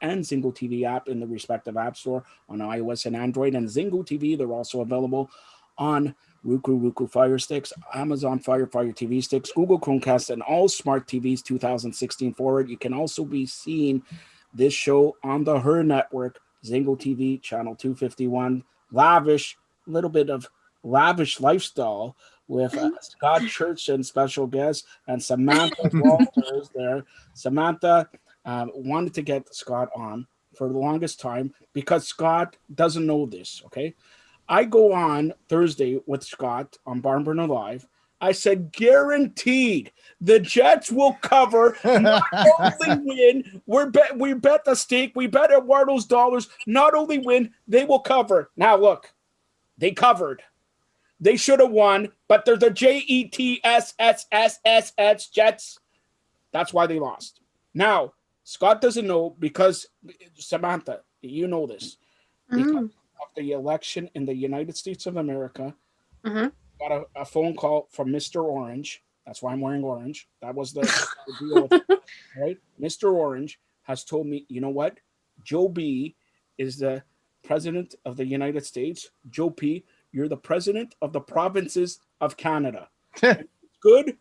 and Zingo TV app in the respective app store on iOS and Android. And Zingo TV, they're also available on Roku Fire Sticks, Amazon Fire TV Sticks, Google Chromecast, and all smart TVs 2016 forward. You can also be seeing this show on the H.E.R network, Zingo TV, channel 251. Lavish, a little bit of lavish lifestyle with Scott Church and special guest and Samantha Walters there. Samantha wanted to get Scott on for the longest time because Scott doesn't know this, okay? I go on Thursday with Scott on Barn Burner Live. I said, guaranteed, the Jets will cover, not only win. We bet the stake. We bet Eduardo's dollars. Not only win, they will cover. Now, look, they covered. They should have won, but they're the JETSSSSS Jets. That's why they lost. Now, Scott doesn't know because, Samantha, you know this. Because of the election in the United States of America, got a phone call from Mr. Orange. That's why I'm wearing orange. That was the deal with it, right? Mr. Orange has told me, you know what? Joe B is the president of the United States. Joe P, you're the president of the provinces of Canada. Good.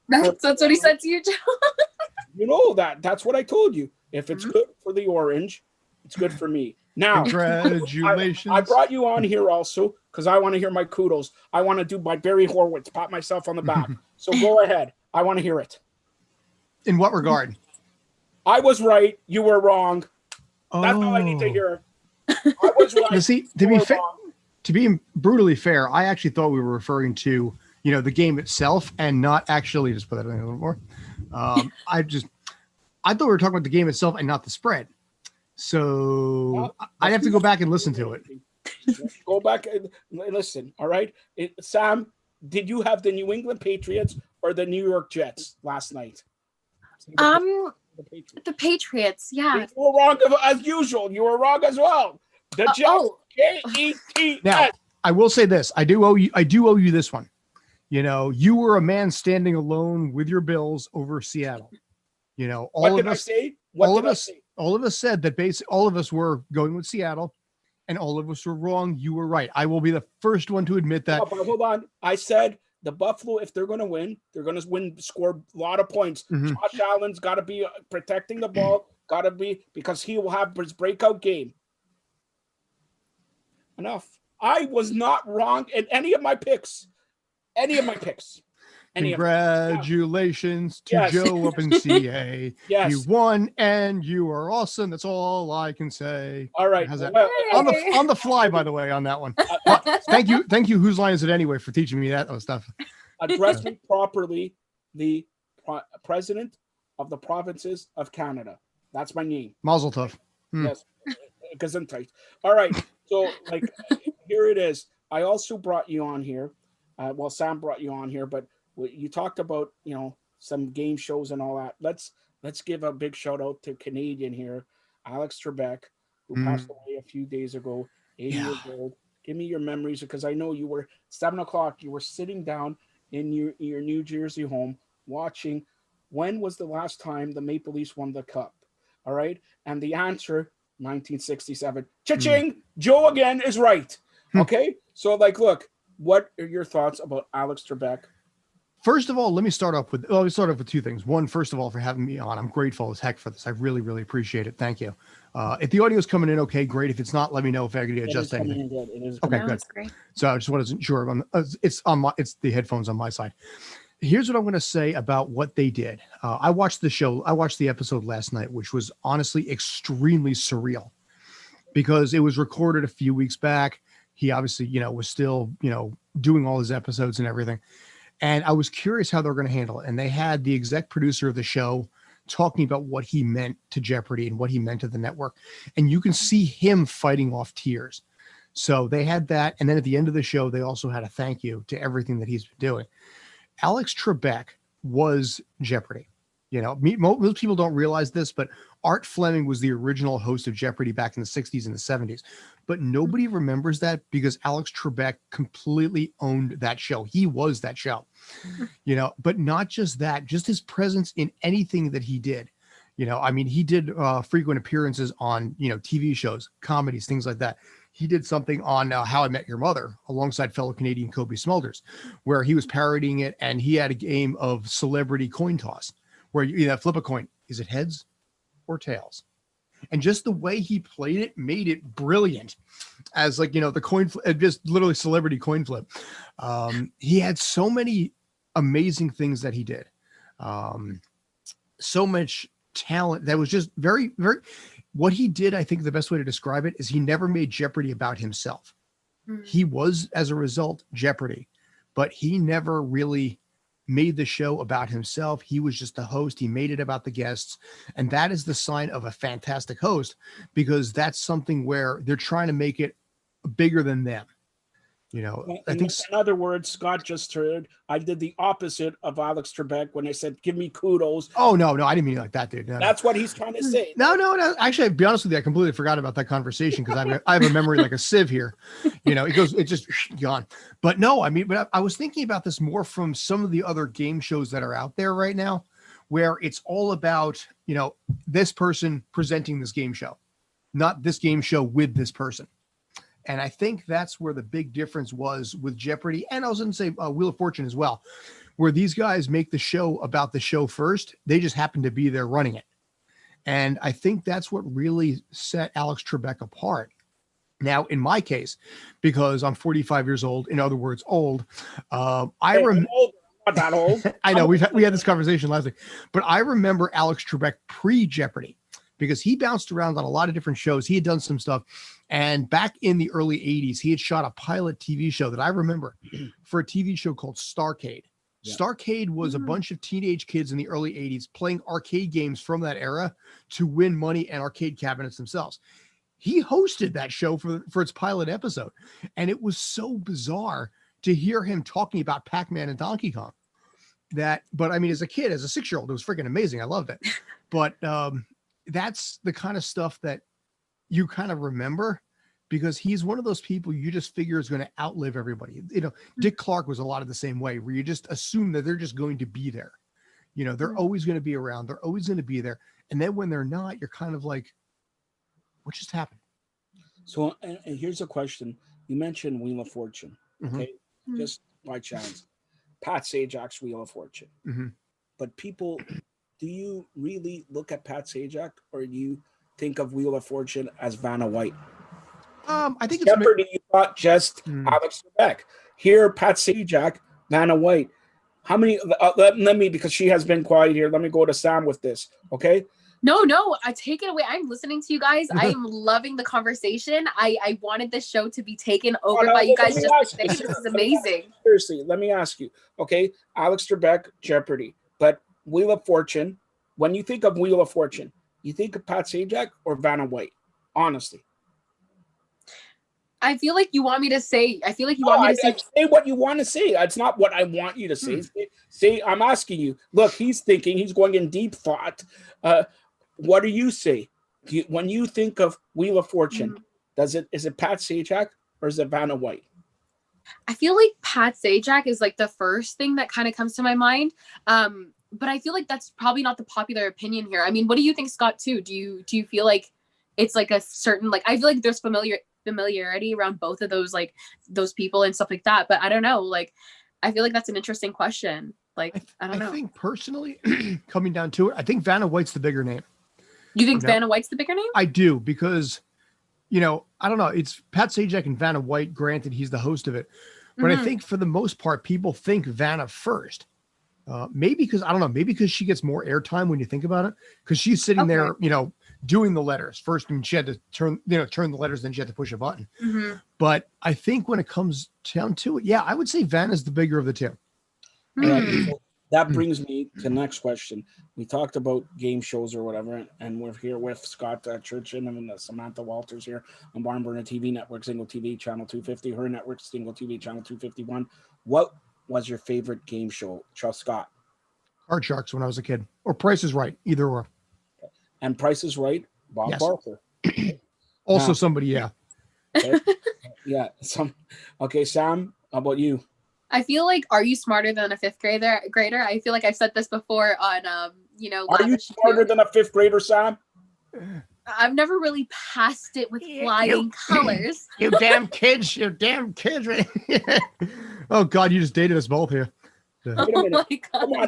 That's what he said to you, Joe. You know that. That's what I told you. If it's good for the orange, it's good for me. Now, congratulations. I brought you on here also because I want to hear my kudos. I want to do my Barry Horowitz, pat myself on the back. So go ahead. I want to hear it. In what regard? I was right. You were wrong. That's all I need to hear. I was right. Now, see, to be brutally fair, I actually thought we were referring to, the game itself and not actually, just put that in a little more. I thought we were talking about the game itself and not the spread. So I'd have to go back and listen to it. Go back and listen. All right. Sam, did you have the New England Patriots or the New York Jets last night? The Patriots. Yeah. You were wrong as usual. You were wrong as well. The Jets. Jets. Now, I will say this. I do owe you this one. You were a man standing alone with your Bills over Seattle. All of us said that all of us were going with Seattle, and all of us were wrong. You were right. I will be the first one to admit that. Oh, but hold on. I said the Buffalo, if they're going to win, they're going to win, score a lot of points. Josh Allen's got to be protecting the ball. Got to be, because he will have his breakout game. Enough. I was not wrong in any of my picks. Congratulations to Joe up in CA. Yes. You won and you are awesome. That's all I can say. All right. How's that? On the fly, by the way, on that one. Thank you. Whose line is it anyway for teaching me that stuff? Addressing properly the president of the provinces of Canada. That's my name. Mazel tov. Yes. Gesundheit. All right. So here it is. I also brought you on here. Sam brought you on here, but you talked about, some game shows and all that. Let's give a big shout out to Canadian here, Alex Trebek, who passed away a few days ago, 80 years old. Give me your memories, because I know you were 7:00. You were sitting down in your New Jersey home watching. When was the last time the Maple Leafs won the cup? All right. And the answer, 1967. Cha-ching! Joe again is right. Okay. So look, what are your thoughts about Alex Trebek? First of all, let me start off with two things. One, first of all, for having me on. I'm grateful as heck for this. I really, really appreciate it. Thank you. If the audio is coming in okay, great. If it's not, let me know if I can adjust anything. Okay, good. Great. So I just wasn't sure. It's the headphones on my side. Here's what I'm going to say about what they did. I watched the show. I watched the episode last night, which was honestly extremely surreal because it was recorded a few weeks back. He obviously, was still, doing all his episodes and everything. And I was curious how they're going to handle it. And they had the exec producer of the show talking about what he meant to Jeopardy and what he meant to the network. And you can see him fighting off tears. So they had that. And then at the end of the show, they also had a thank you to everything that he's been doing. Alex Trebek was Jeopardy. Most people don't realize this, but Art Fleming was the original host of Jeopardy back in the 60s and the 70s. But nobody remembers that because Alex Trebek completely owned that show. He was that show, but not just that, just his presence in anything that he did. You know, I mean, he did frequent appearances on, you know, TV shows, comedies, things like that. He did something on How I Met Your Mother alongside fellow Canadian Kobe Smulders, where he was parodying it, and he had a game of celebrity coin toss where you know, flip a coin. Is it heads or tails? And just the way he played it made it brilliant as like, you know, the coin flip, just literally celebrity coin flip. He had so many amazing things that he did. So much talent that was just very, very, what he did, I think the best way to describe it is he never made Jeopardy about himself. He was, as a result, Jeopardy, but he never really made the show about himself. He was just the host. He made it about the guests. And that is the sign of a fantastic host, because that's something where they're trying to make it bigger than them. You know, I think in other words, Scott just heard I did the opposite of Alex Trebek when I said, give me kudos. Oh, no, I didn't mean it like that, dude. No, That's what he's trying to say. No. Actually, I'll be honest with you, I completely forgot about that conversation because I have a memory like a sieve here. You know, it's just gone. But no, I mean, but I was thinking about this more from some of the other game shows that are out there right now, where it's all about, you know, this person presenting this game show, not this game show with this person. And I think that's where the big difference was with Jeopardy. And I was going to say Wheel of Fortune as well, where these guys make the show about the show first. They just happen to be there running it. And I think that's what really set Alex Trebek apart. Now, in my case, because I'm 45 years old, in other words, old, I'm not that old. I know we had this conversation last week, but I remember Alex Trebek pre-Jeopardy, because he bounced around on a lot of different shows. He had done some stuff. And back in the early 80s, he had shot a pilot TV show that I remember for a TV show called Starcade. Yeah. Starcade was a bunch of teenage kids in the early 80s playing arcade games from that era to win money and arcade cabinets themselves. He hosted that show for its pilot episode. And it was so bizarre to hear him talking about Pac-Man and Donkey Kong. But I mean, as a kid, as a 6-year-old, it was freaking amazing. I loved it. But that's the kind of stuff that you kind of remember, because he's one of those people you just figure is going to outlive everybody. You know, Dick Clark was a lot of the same way, where you just assume that they're just going to be there. You know, they're always going to be around. They're always going to be there. And then when they're not, you're kind of like, what just happened? So, and here's a question. You mentioned Wheel of Fortune, okay? Just by chance. Pat Sajak's Wheel of Fortune. But people, do you really look at Pat Sajak, or do you think of Wheel of Fortune as Vanna White? I think it's Jeopardy, you thought just Alex Trebek. Here, Pat Sajak, Vanna White. How many? Let me, because she has been quiet here. Let me go to Sam with this. Okay. No, I take it away. I'm listening to you guys. I am loving the conversation. I wanted this show to be taken over by you guys. This is amazing. Seriously, let me ask you. Okay, Alex Trebek, Jeopardy, but Wheel of Fortune. When you think of Wheel of Fortune, you think of Pat Sajak or Vanna White? Honestly. I feel like you want me to say. I feel like you want me to say. Say what you want to say. It's not what I want you to say. Say, I'm asking you. Look, he's thinking. He's going in deep thought. What do you say when you think of Wheel of Fortune? Is it Pat Sajak or is it Vanna White? I feel like Pat Sajak is like the first thing that kind of comes to my mind. But I feel like that's probably not the popular opinion here. I mean, what do you think, Scott, too? Do you feel like it's like a certain, like, I feel like there's familiarity around both of those, like those people and stuff like that. But I don't know. Like, I feel like that's an interesting question. Like, I don't know. I think personally, coming down to it, I think Vanna White's the bigger name. You think Vanna White's the bigger name? I do, because, you know, I don't know. It's Pat Sajak and Vanna White. Granted, he's the host of it. But I think for the most part, people think Vanna first. Maybe because, I don't know, maybe because she gets more airtime when you think about it. Because she's sitting there, you know, doing the letters first, and she had to turn the letters, then she had to push a button. But I think when it comes down to it, yeah, I would say Vanna's the bigger of the two. So that brings me to the next question. We talked about game shows or whatever, and we're here with Scott Churchin and Samantha Walters here on Barn Burner TV Network, ZINGOTV Channel 250, her network, ZINGOTV Channel 251. What was your favorite game show, Scott? Card Sharks when I was a kid, or Price is Right, either or. And Price is Right, Bob Barker. Also somebody, yeah. Okay. Yeah. Okay, Sam, how about you? I feel like, are you smarter than a fifth grader? I feel like I've said this before on you know, Are you lavish smarter too. than a fifth grader, Sam? I've never really passed it with flying colors. You damn kids, Oh God, you just dated us both here. Wait a Oh minute. my god. Come on,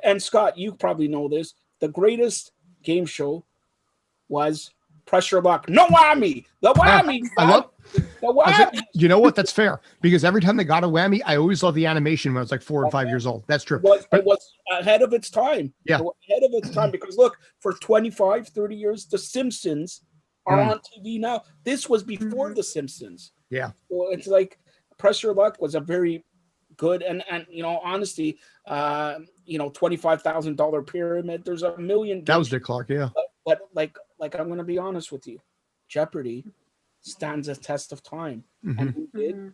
and Scott, you probably know this. The greatest game show was Pressure Luck. No whammy. The whammy. I love. the whammy. You know what? That's fair because every time they got a whammy, I always loved the animation when I was like 4 and 5 years old. That's true. It was ahead of its time. Yeah. It was ahead of its time because look, for 25, 30 years, The Simpsons are on TV now. This was before The Simpsons. Yeah. So it's like Pressure Luck was a very good and you know, honesty, you know, $25,000 pyramid. There's a million. That was Dick Clark. Yeah. But like I'm going to be honest with you, Jeopardy stands a test of time. And who did?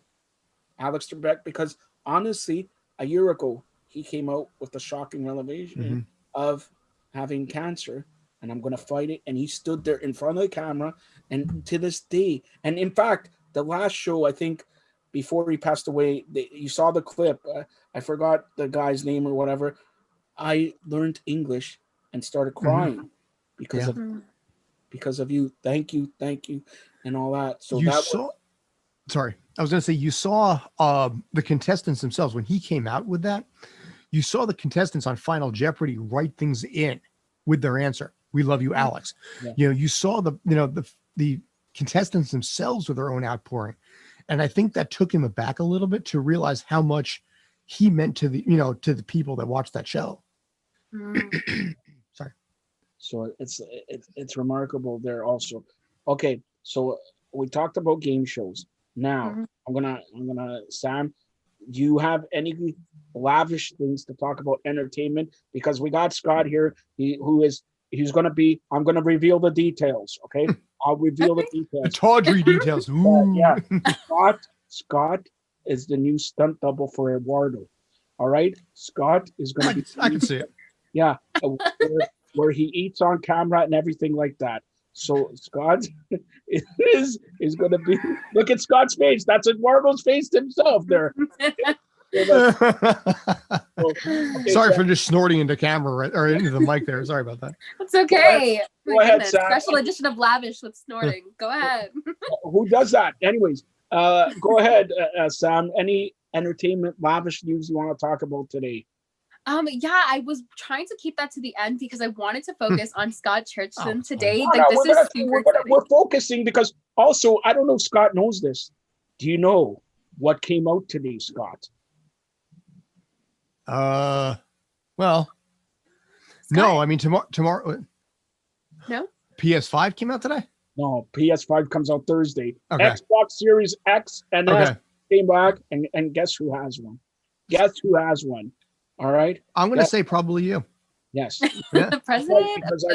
Alex Trebek, because honestly, a year ago, he came out with the shocking revelation of having cancer, and I'm going to fight it. And he stood there in front of the camera, and to this day, and in fact, the last show, I think, before he passed away, you saw the clip. I forgot the guy's name or whatever. I learned English and started crying because of you. Thank you, and all that. So Sorry, I was going to say you saw the contestants themselves when he came out with that. You saw the contestants on Final Jeopardy write things in with their answer. We love you, Alex. Yeah. You know, you saw the contestants themselves with their own outpouring, and I think that took him aback a little bit to realize how much he meant to the people that watched that show. Sorry. So it's remarkable there also. Okay, so we talked about game shows. Now I'm gonna Sam, do you have any lavish things to talk about entertainment? Because we got Scott here, he's gonna be. I'm gonna reveal the details. Okay, I'll reveal the details. The tawdry details. Yeah, Scott is the new stunt double for Eduardo. All right, Scott is gonna be. I can see it. Yeah, where he eats on camera and everything like that. So Scott is going to be. Look at Scott's face. That's Eduardo's face himself there. Sorry for just snorting into camera or into the mic there. Sorry about that. That's okay. Go ahead, Sam. Special edition of Lavish with snorting. Go ahead. Who does that? Anyways, go ahead, Sam. Any entertainment lavish news you want to talk about today? Yeah, I was trying to keep that to the end because I wanted to focus on Scott Churchson today. We're focusing because also, I don't know if Scott knows this. Do you know what came out today, Scott? Well, Scott? no, I mean, tomorrow. No? PS5 came out today? No, PS5 comes out Thursday. Okay. Xbox Series X and S came back, and guess who has one? Guess who has one? All right. I'm going to say probably you. Yes. Yeah. The president. Because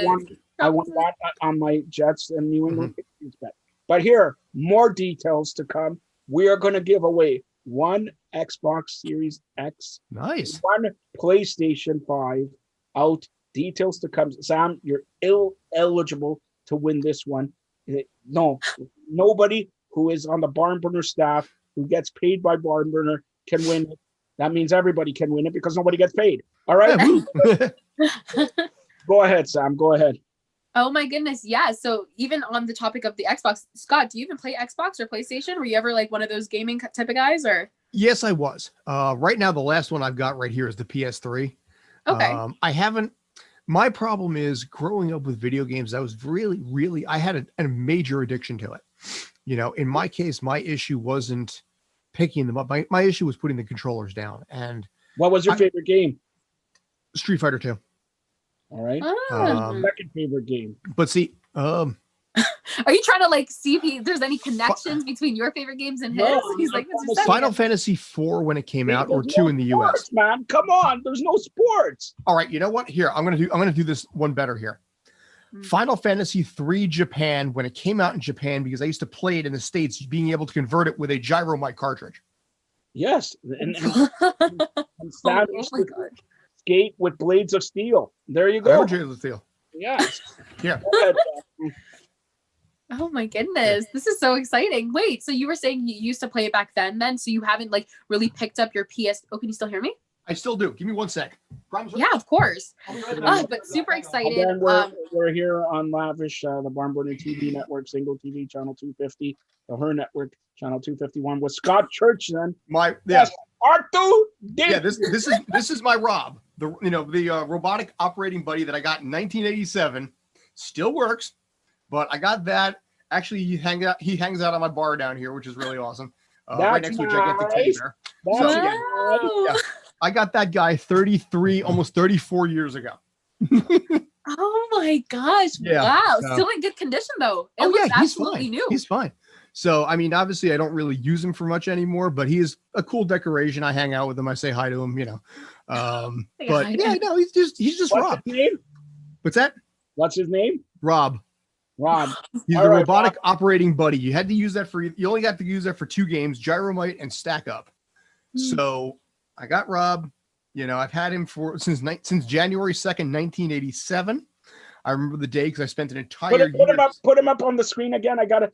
I want that on my Jets and New England Patriots bet. But here, more details to come. We are going to give away one Xbox Series X. Nice. One PlayStation 5 out. Details to come. Sam, you're eligible to win this one. No, nobody who is on the Barn Burner staff who gets paid by Barn Burner can win it. That means everybody can win it because nobody gets paid. All right. Go ahead, Sam. Go ahead. Oh my goodness. Yeah. So even on the topic of the Xbox, Scott, do you even play Xbox or PlayStation? Were you ever like one of those gaming type of guys or? Yes, I was. Right now, the last one I've got right here is the PS3. Okay. I haven't. My problem is growing up with video games. I was really, I had a major addiction to it. You know, in my case, my issue wasn't picking them up. My issue was putting the controllers down. And what was your favorite game? Street Fighter 2. All right. Second favorite game. But see, are you trying to like see if there's any connections between your favorite games and his? No, He's like, Final Fantasy 4 when it came out, or 2 in the US. Man, come on, there's no sports. All right, you know what? Here, I'm gonna do this one better here. Final Fantasy 3 Japan when it came out in Japan, because I used to play it in the States, being able to convert it with a gyro mic cartridge. Yes, and Sam used to skate with blades of steel. There you go. Blades of steel. Yes. Yeah. Oh my goodness, this is so exciting. Wait, so you were saying you used to play it back then, so you haven't like really picked up your PS? Oh, can you still hear me? I still do. Give me 1 sec. Promise. Yeah, of course. I'll be right back. But super excited. Again, we're here on Lavish, the Barn Burner TV network, Single TV channel 250, the Her network channel 251 with Scott Church. Then Yes, Arthur. Yeah, this is my Rob, the robotic operating buddy that I got in 1987. Still works, but I got that. Actually, he hangs out on my bar down here, which is really awesome. Right next to a gigantic teddy bear. Wow. I got that guy 33, almost 34 years ago. Oh my gosh. Yeah, wow. so- Still in good condition though. It Oh looks yeah, he's absolutely fine. new. He's fine. So I mean, obviously, I don't really use him for much anymore, but he is a cool decoration. I hang out with him. I say hi to him. But hi. yeah, no, he's just What's Rob. his name? What's that? What's his name? Rob. Rob. He's All the right, robotic operating buddy. You had to use that you only got to use that for 2 games, Gyromite and Stack Up. So I got Rob. I've had him since January 2nd, 1987. I remember the day because I spent an entire year. Put him up on the screen again. Yeah.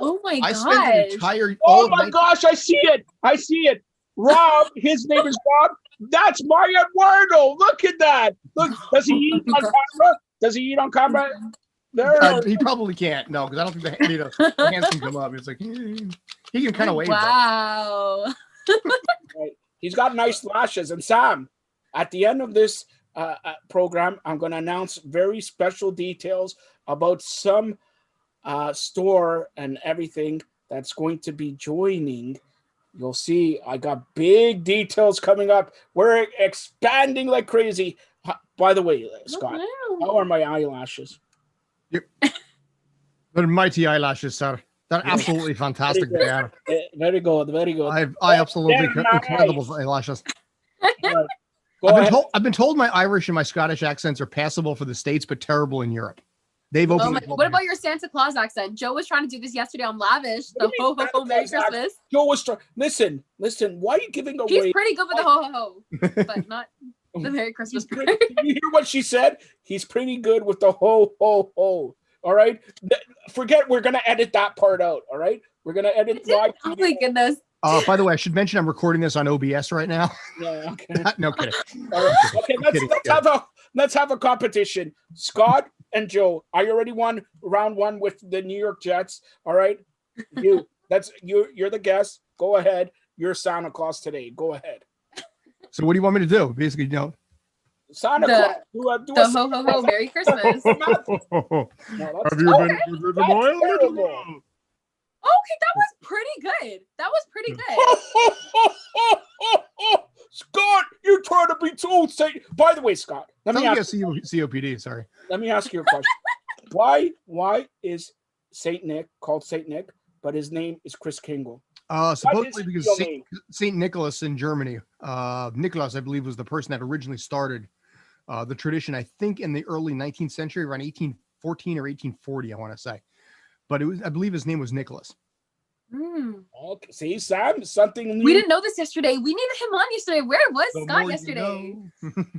Oh my I gosh. spent an entire. Oh my gosh! I see it. Rob. His name is Rob. That's my Eduardo. Look at that. Look. Does he eat on camera? Does he eat on camera? There. He probably can't. No, because I don't think the hands can come up. It's like he can kind of wave. Wow. Right. He's got nice lashes. And Sam, at the end of this program, I'm going to announce very special details about some store and everything that's going to be joining. You'll see I got big details coming up. We're expanding like crazy. By the way, Scott, how are my eyelashes? They're mighty eyelashes, sir. They're absolutely fantastic. They are. Very good. Very good. I absolutely They're incredible eyelashes. Right. I've been told my Irish and my Scottish accents are passable for the States, but terrible in Europe. They've opened. What about your Santa Claus accent? Joe was trying to do this yesterday on Lavish. The ho ho ho, Merry Christmas. Joe was listen. Why are you giving away? He's pretty good with the ho ho ho, but not the Merry Christmas part. Did you hear what she said? He's pretty good with the ho ho ho. All right. Forget. We're gonna edit that part out. All right. We're gonna edit. Oh my goodness. By the way, I should mention I'm recording this on OBS right now. Yeah. Okay. No kidding. All right. Okay. Let's have a competition. Scott and Joe, I already won round 1 with the New York Jets. All right. You're the guest. Go ahead. You're Santa Claus today. Go ahead. So what do you want me to do? Basically, Santa Claus. Do a ho ho ho, Merry Christmas. Have you been to the boil? Okay, that was pretty good. Scott, you're trying to be too safe. By the way, Scott, let me ask you COPD. Sorry. Let me ask you a question. Why is Saint Nick called Saint Nick, but his name is Chris Kingle? Supposedly because Saint Nicholas in Germany, Nicholas, I believe, was the person that originally started the tradition. I think in the early 19th century, around 1814 or 1840, I want to say. But I believe his name was Nicholas. Okay, see, Sam, something new. We didn't know this yesterday. We needed him on yesterday. Where was Scott yesterday?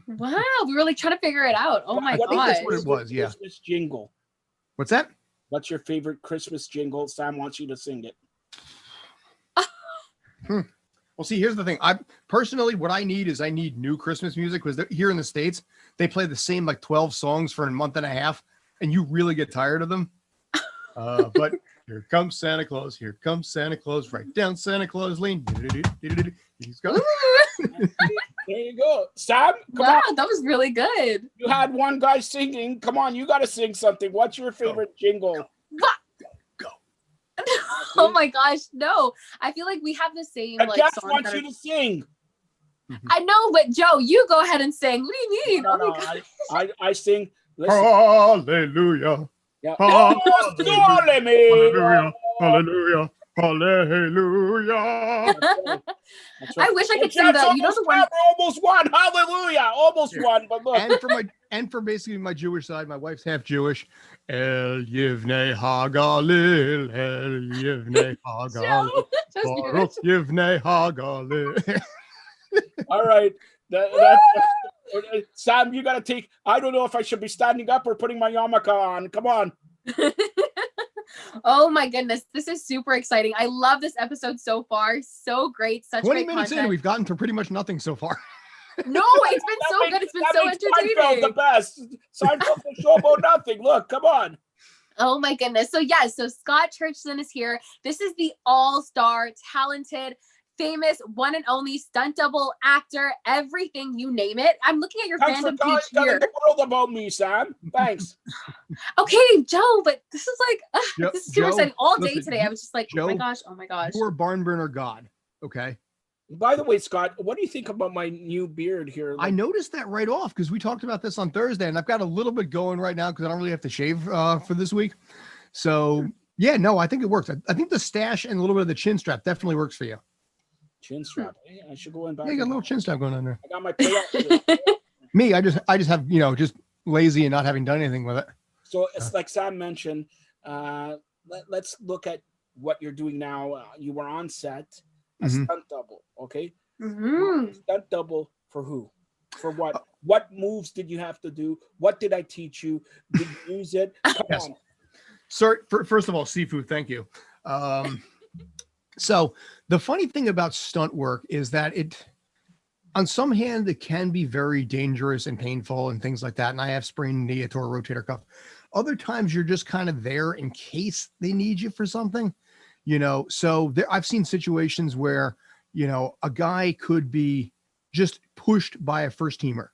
Wow, we were like trying to figure it out. Oh my gosh. That's what it was, yeah. Christmas jingle. What's that? What's your favorite Christmas jingle? Sam wants you to sing it. Well, see, here's the thing. What I need new Christmas music, because here in the States, they play the same like 12 songs for a month and a half, and you really get tired of them. But here comes Santa Claus. Here comes Santa Claus. Right down Santa Claus Lane. He's going. There you go. Sam, come on. That was really good. You had one guy singing. Come on, you got to sing something. What's your favorite jingle? Go. Oh my gosh, no. I feel like we have the same I like just songs want that you to sing. I know, but Joe, you go ahead and sing. What do you mean? No, Oh my gosh. I sing. Listen. Hallelujah. Yeah. Hallelujah. Hallelujah. Hallelujah. That's right. I wish I could sing that. You know the one. Almost won. Hallelujah. Almost won. But look. And for basically my Jewish side, my wife's half Jewish. El Yivnei Hagalil. El Yivnei Hagalil. Baruch Yivnei Hagalil. All right. Sam, you got to take. I don't know if I should be standing up or putting my yarmulke on. Come on. Oh my goodness, this is super exciting. I love this episode so far. So great. Such 20 great minutes content. in, we've gotten to pretty much nothing so far. No, it's been so good. It's been so Seinfeld the entertaining. best. Seinfeld the show about nothing. Look, come on. Oh my goodness. So yes, so Scott Churchland is here. This is the all-star, talented, famous, one and only stunt double, actor, everything, you name it. I'm looking at your Thanks for fandom page telling here. the world about me, Sam. Thanks. Okay, Joe, but this is like, Joe- this is super Joe, exciting. All day listen, today, I was just like, oh my Joe, gosh, oh my gosh. You are barn burner god. Okay. By the way, Scott, what do you think about my new beard here? I noticed that right off because we talked about this on Thursday, and I've got a little bit going right now because I don't really have to shave for this week. So yeah, no, I think it works. I think the stash and a little bit of the chin strap definitely works for you. Chin strap. Hey, I should go in back. Yeah, you got a little chin strap going on there. I got my payout. Me, I just have, just lazy and not having done anything with it. So it's like Sam mentioned. Let's look at what you're doing now. You were on set, a stunt double, okay? Stunt double for who? For what? What moves did you have to do? What did I teach you? Did you use it? Come on. Sir, first of all, seafood, thank you. So the funny thing about stunt work is that on some hand, it can be very dangerous and painful and things like that. And I have sprained knee, a tore rotator cuff. Other times you're just kind of there in case they need you for something, so I've seen situations where, a guy could be just pushed by a first teamer.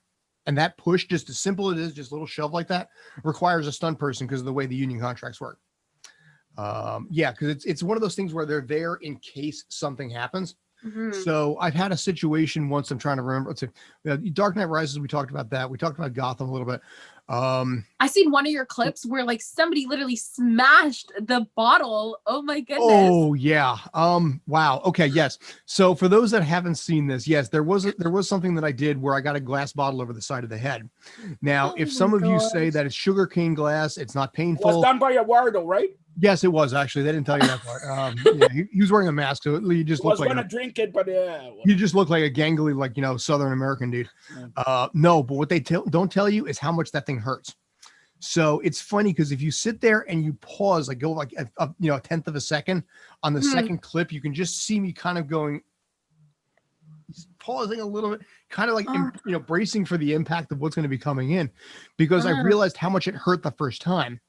And that push, just as simple as it is, just a little shove like that, requires a stunt person because of the way the union contracts work. Because it's one of those things where they're there in case something happens. So I've had a situation once. I'm trying to remember. Let's see, Dark Knight Rises. We talked about that. We talked about Gotham a little bit. I seen one of your clips where like somebody literally smashed the bottle. Oh my goodness. Oh yeah. Wow. Okay. Yes. So for those that haven't seen this, yes, there was something that I did where I got a glass bottle over the side of the head. Now, if some of you say that it's sugarcane glass, it's not painful. It was done by a Wardo, right? Yes, it was actually. They didn't tell you that part. He was wearing a mask, so you just looked like drink it, but you just look like a gangly, Southern American dude. No, but what they don't tell you is how much that thing hurts. So it's funny because if you sit there and you pause, like go like a tenth of a second on the second clip, you can just see me kind of going, pausing a little bit, kind of like bracing for the impact of what's going to be coming in, because I realized how much it hurt the first time.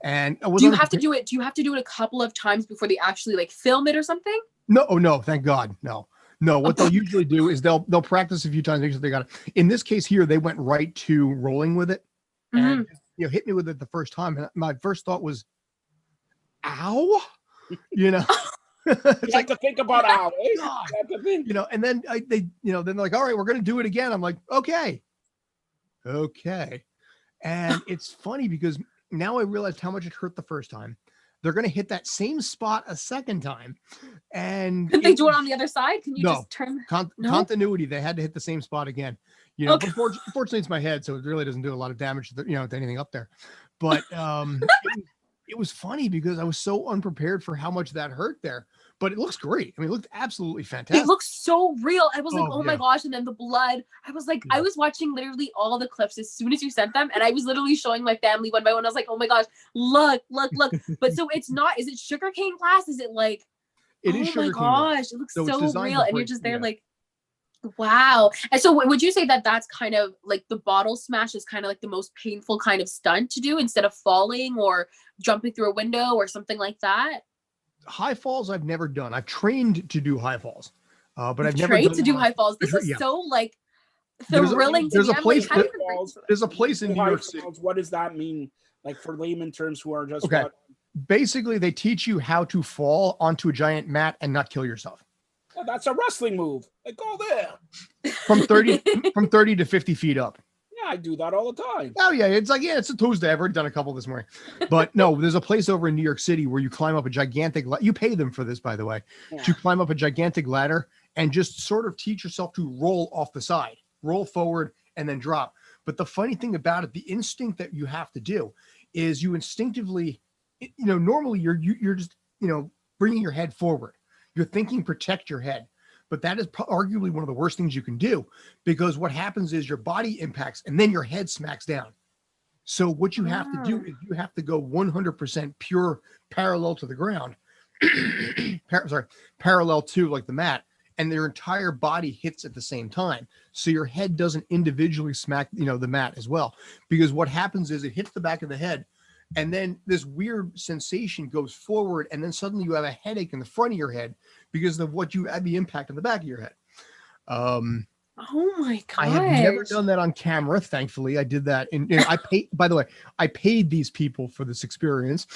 And do you have to do it? Do you have to do it a couple of times before they actually like film it or something? No, thank God, no. What they'll usually do is they'll practice a few times, make sure they got it. In this case here, they went right to rolling with it, and hit me with it the first time, and my first thought was, "Ow," You have to think about ow, and then then they're like, "All right, we're gonna do it again." I'm like, "Okay," and it's funny because now I realized how much it hurt the first time. They're going to hit that same spot a second time. And could they do it on the other side? Can you just turn continuity? They had to hit the same spot again. But fortunately it's my head, so it really doesn't do a lot of damage to to anything up there. But it was funny because I was so unprepared for how much that hurt there. But it looks great. I mean, it looked absolutely fantastic. It looks so real. I was like, oh my gosh. And then the blood. I was like, I was watching literally all the clips as soon as you sent them. And I was literally showing my family one by one. I was like, oh my gosh, look. But so it's not, is it sugarcane glass? Is it like, it is sugarcane glass. It looks so real. And you're just there like, wow. And so would you say that that's kind of like the bottle smash is kind of like the most painful kind of stunt to do instead of falling or jumping through a window or something like that? High falls I've never done. I've trained to do high falls, but I've never trained to do high falls. This is so like thrilling. There's a place in New York City. What does that mean? Like for layman terms who are just basically they teach you how to fall onto a giant mat and not kill yourself. Oh, that's a wrestling move. Like go there from 30 to 50 feet up. I do that all the time. Oh yeah, it's it's a Tuesday. I've already done a couple this morning, but no, there's a place over in New York City where you climb up a gigantic. You pay them for this, by the way, to climb up a gigantic ladder and just sort of teach yourself to roll off the side, roll forward, and then drop. But the funny thing about it, the instinct that you have to do is you instinctively, normally you're just bringing your head forward. You're thinking protect your head. But that is arguably one of the worst things you can do, because what happens is your body impacts and then your head smacks down. So what you have to do is you have to go 100% pure parallel to the ground, parallel to like the mat, and their entire body hits at the same time. So your head doesn't individually smack, the mat as well. Because what happens is it hits the back of the head, and then this weird sensation goes forward, and then suddenly you have a headache in the front of your head because of what you had the impact on the back of your head. Oh my gosh. I have never done that on camera. Thankfully, I did that. And I paid, by the way, I paid these people for this experience.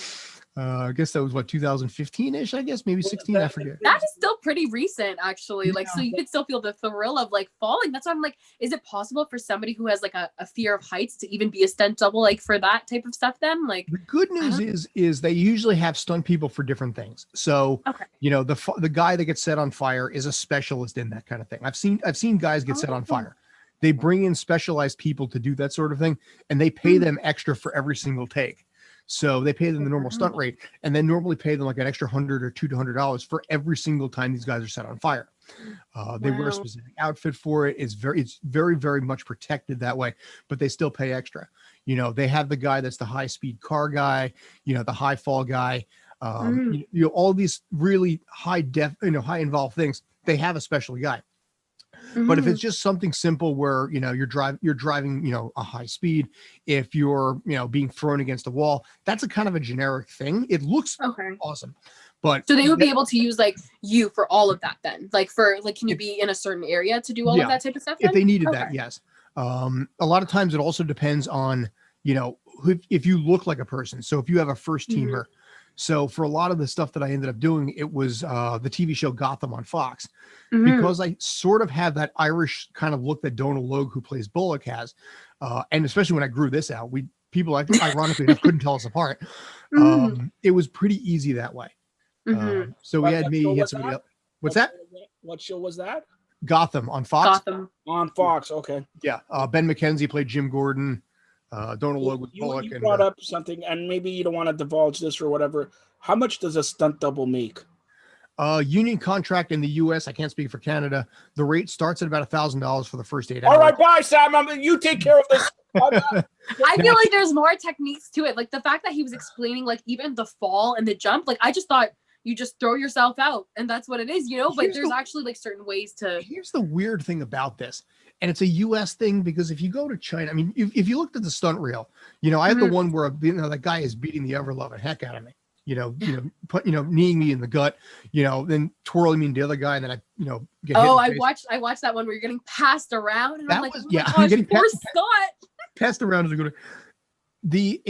I guess that was what, 2015-ish, I guess, maybe 16, I forget. That is still pretty recent, actually. Like, so you could still feel the thrill of like falling. That's why I'm like, is it possible for somebody who has like a fear of heights to even be a stunt double, like for that type of stuff then? Like, the good news is they usually have stunt people for different things. So, the guy that gets set on fire is a specialist in that kind of thing. I've seen guys get set on fire. They bring in specialized people to do that sort of thing, and they pay them extra for every single take. So they pay them the normal stunt rate, and then normally pay them like an extra $100 or $200 for every single time these guys are set on fire. They wear a specific outfit for it. It's very, very much protected that way, but they still pay extra. They have the guy that's the high speed car guy, the high fall guy, all these really high involved things. They have a special guy. But if it's just something simple where, you're driving, a high speed, if you're, being thrown against a wall, that's a kind of a generic thing. It looks awesome. But so they would be able to use like you for all of that then? Like can you be in a certain area to do all of that type of stuff then? If they needed that, yes. A lot of times it also depends on, if you look like a person. So if you have a first teamer, so for a lot of the stuff that I ended up doing, it was the TV show Gotham on Fox, because I sort of have that Irish kind of look that Donal Logue, who plays Bullock, has. And especially when I grew this out, people ironically enough couldn't tell us apart. It was pretty easy that way. So we had me hit somebody else. What's that? What show was that? Gotham on Fox. On Fox. Okay. Yeah. Ben McKenzie played Jim Gordon. Donal Logue with Bullock. You brought up something, and maybe you don't want to divulge this or whatever. How much does a stunt double make? Union contract in the U.S. I can't speak for Canada. The rate starts at about $1,000 for the first 8 hours. All right, bye, Sam. You take care of this. I feel like there's more techniques to it. Like the fact that he was explaining, like even the fall and the jump. Like I just thought you just throw yourself out, and that's what it is, But there's actually like certain ways to. Here's the weird thing about this. And it's a U.S. thing, because if you go to China, I mean, if you looked at the stunt reel, I have the one where that guy is beating the ever-loving heck out of me, kneeing me in the gut, then twirling me into the other guy, and then I get hit I watched that one where you're getting passed around, and I'm like, I'm getting poor Scott. Passed around is a good. The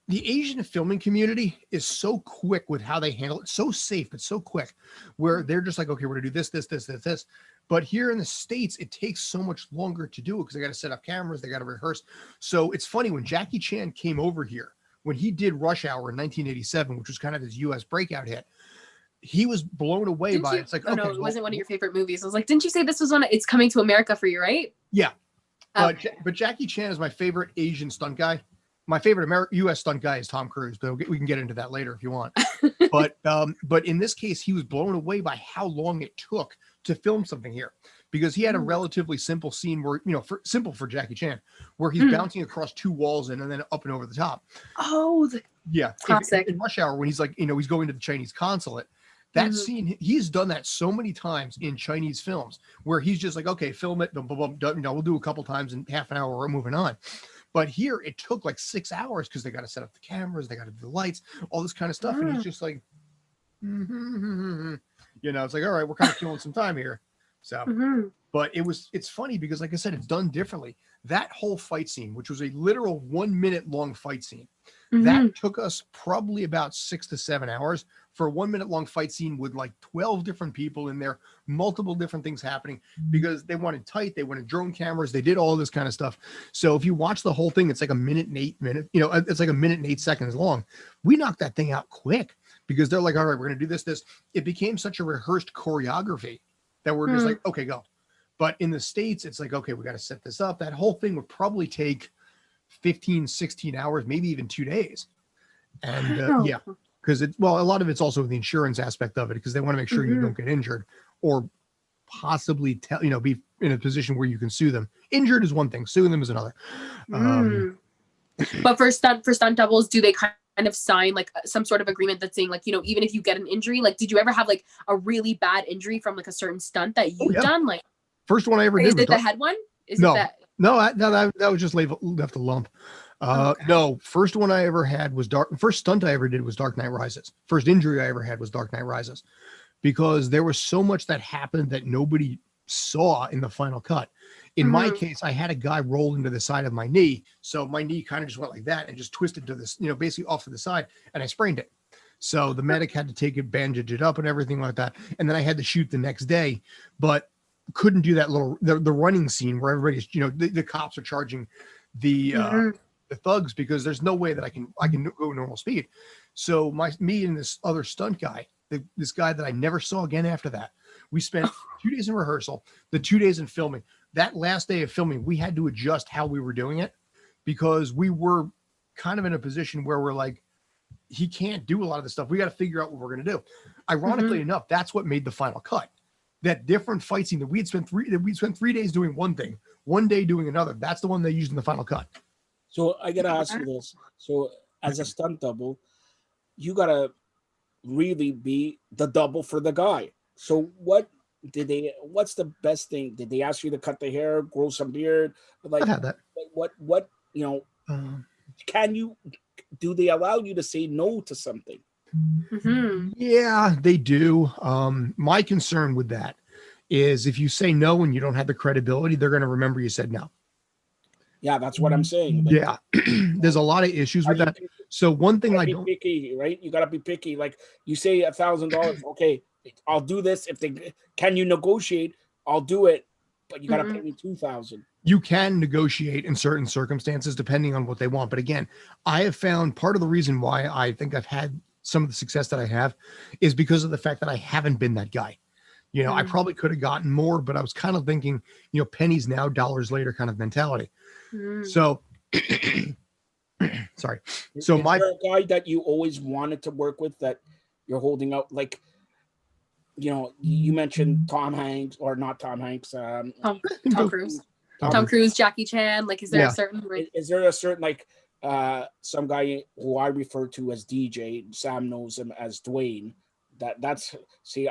Asian filming community is so quick with how they handle it, so safe but so quick, where they're just like, okay, we're gonna do this. But here in the States, it takes so much longer to do it because they got to set up cameras, they got to rehearse. So it's funny, when Jackie Chan came over here, when he did Rush Hour in 1987, which was kind of his U.S. breakout hit, he was blown away by it. It's like, it wasn't one of your favorite movies. I was like, didn't you say this was It's Coming to America for you, right? Yeah. But Jackie Chan is my favorite Asian stunt guy. My favorite U.S. stunt guy is Tom Cruise, but we can get into that later if you want. But in this case, he was blown away by how long it took to film something here, because he had a relatively simple scene where, simple for Jackie Chan, where he's bouncing across two walls and then up and over the top. Oh, classic. In Rush Hour, when he's like, he's going to the Chinese consulate. That scene, he's done that so many times in Chinese films, where he's just like, okay, film it, we'll do a couple times in half an hour, we're moving on. But here it took like 6 hours because they got to set up the cameras, they got to do the lights, all this kind of stuff. And he's just like, it's like, all right, we're kind of killing some time here. So, but it's funny because, like I said, it's done differently. That whole fight scene, which was a literal 1 minute long fight scene, that took us probably about 6 to 7 hours for a 1 minute long fight scene with like 12 different people in there, multiple different things happening, because they wanted tight, they wanted drone cameras, they did all this kind of stuff. So if you watch the whole thing, it's like a minute and 8 minutes, it's like a minute and 8 seconds long. We knocked that thing out quick because they're like, all right, we're going to do this. It became such a rehearsed choreography that we're just like, okay, go. But in the States, it's like, okay, we got to set this up. That whole thing would probably take 15, 16 hours, maybe even 2 days. And because a lot of it's also the insurance aspect of it, because they want to make sure you don't get injured or possibly be in a position where you can sue them. Injured is one thing, suing them is another. But for stunt doubles, do they kind kind of sign like some sort of agreement that's saying like, you know, even if you get an injury, like, did you ever have like a really bad injury from like a certain stunt that you've done? Like, first one I ever did. Is it the head one? Is no, it that? No, that was just left a lump. Okay. No, first one I ever had was first stunt I ever did was Dark Knight Rises. First injury I ever had was Dark Knight Rises, because there was so much that happened that nobody saw in the final cut. In my case, I had a guy roll into the side of my knee. So my knee kind of just went like that and just twisted to this, you know, basically off to the side, and I sprained it. So the medic had to take it, bandage it up and everything like that. And then I had to shoot the next day, but couldn't do that the running scene where everybody's, you know, the cops are charging the thugs, because there's no way that I can go normal speed. So me and this other stunt guy, this guy that I never saw again after that, we spent 2 days in rehearsal, the 2 days in filming. That last day of filming, we had to adjust how we were doing it, because we were kind of in a position where we're like, he can't do a lot of the stuff. We got to figure out what we're going to do. Ironically enough, that's what made the final cut. That different fight scene that we'd spent 3 days doing one thing, one day doing another. That's the one they used in the final cut. So I got to ask you this. So as a stunt double, you got to really be the double for the guy. So what's the best thing? Did they ask you to cut the hair, grow some beard? Like, I've had that. What, you know, do they allow you to say no to something? Yeah, they do. My concern with that is if you say no and you don't have the credibility, they're going to remember you said no. Yeah, that's what I'm saying. Like, yeah, there's a lot of issues with that. So one thing I don't picky, right? You got to be picky. Like you say $1,000, okay, I'll do this. Can you negotiate? I'll do it, but you got to pay me $2,000. You can negotiate in certain circumstances depending on what they want. But again, I have found part of the reason why I think I've had some of the success that I have is because of the fact that I haven't been that guy. You know, I probably could have gotten more, but I was kind of thinking, you know, pennies now, dollars later kind of mentality. So, sorry. So is there a guy that you always wanted to work with that you're holding out? Like, you know, you mentioned Tom Hanks, or not Tom Hanks. Tom Cruise. Tom Cruise, Jackie Chan. Like, is there a certain? Is there a certain like some guy who I refer to as DJ? Sam knows him as Dwayne. That's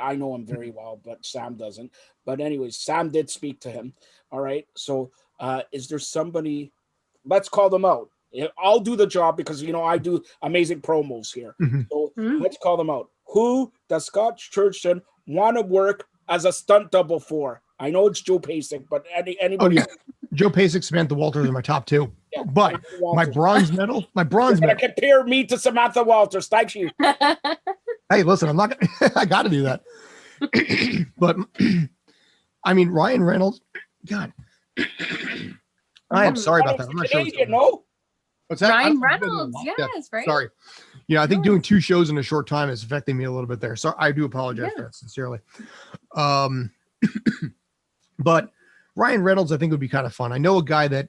I know him very well, but Sam doesn't. But anyways, Sam did speak to him. All right. So is there somebody? Let's call them out. I'll do the job because, you know, I do amazing promos here. So let's call them out. Who does Scott Churchton want to work as a stunt double for? I know it's Joe Pasek, but anybody. Oh yeah, Joe Pasek, Samantha Walters are my top two. Yeah, but my bronze medal. Compare me to Samantha Walters. Thank you. Hey, listen, I'm not. I got to do that. But I mean, Ryan Reynolds. God, I am sorry about that. I'm not sure. What's that? Ryan Reynolds. Yes, right. Sorry. Yeah, I think doing 2 shows in a short time is affecting me a little bit there. So I do apologize for that sincerely. But Ryan Reynolds, I think, would be kind of fun. I know a guy that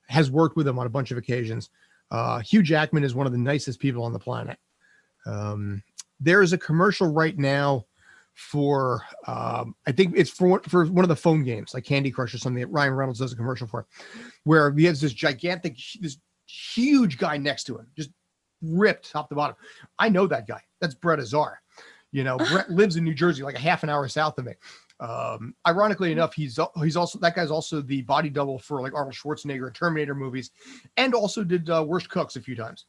has worked with him on a bunch of occasions. Hugh Jackman is one of the nicest people on the planet. There is a commercial right now for, I think it's for one of the phone games, like Candy Crush or something that Ryan Reynolds does a commercial for, where he has this huge guy next to him, just ripped top to bottom. I know that guy. That's Brett Azar. You know, Brett lives in New Jersey, like a half an hour south of me. Ironically enough, he's also that guy's also the body double for like Arnold Schwarzenegger and Terminator movies, and also did Worst Cooks a few times.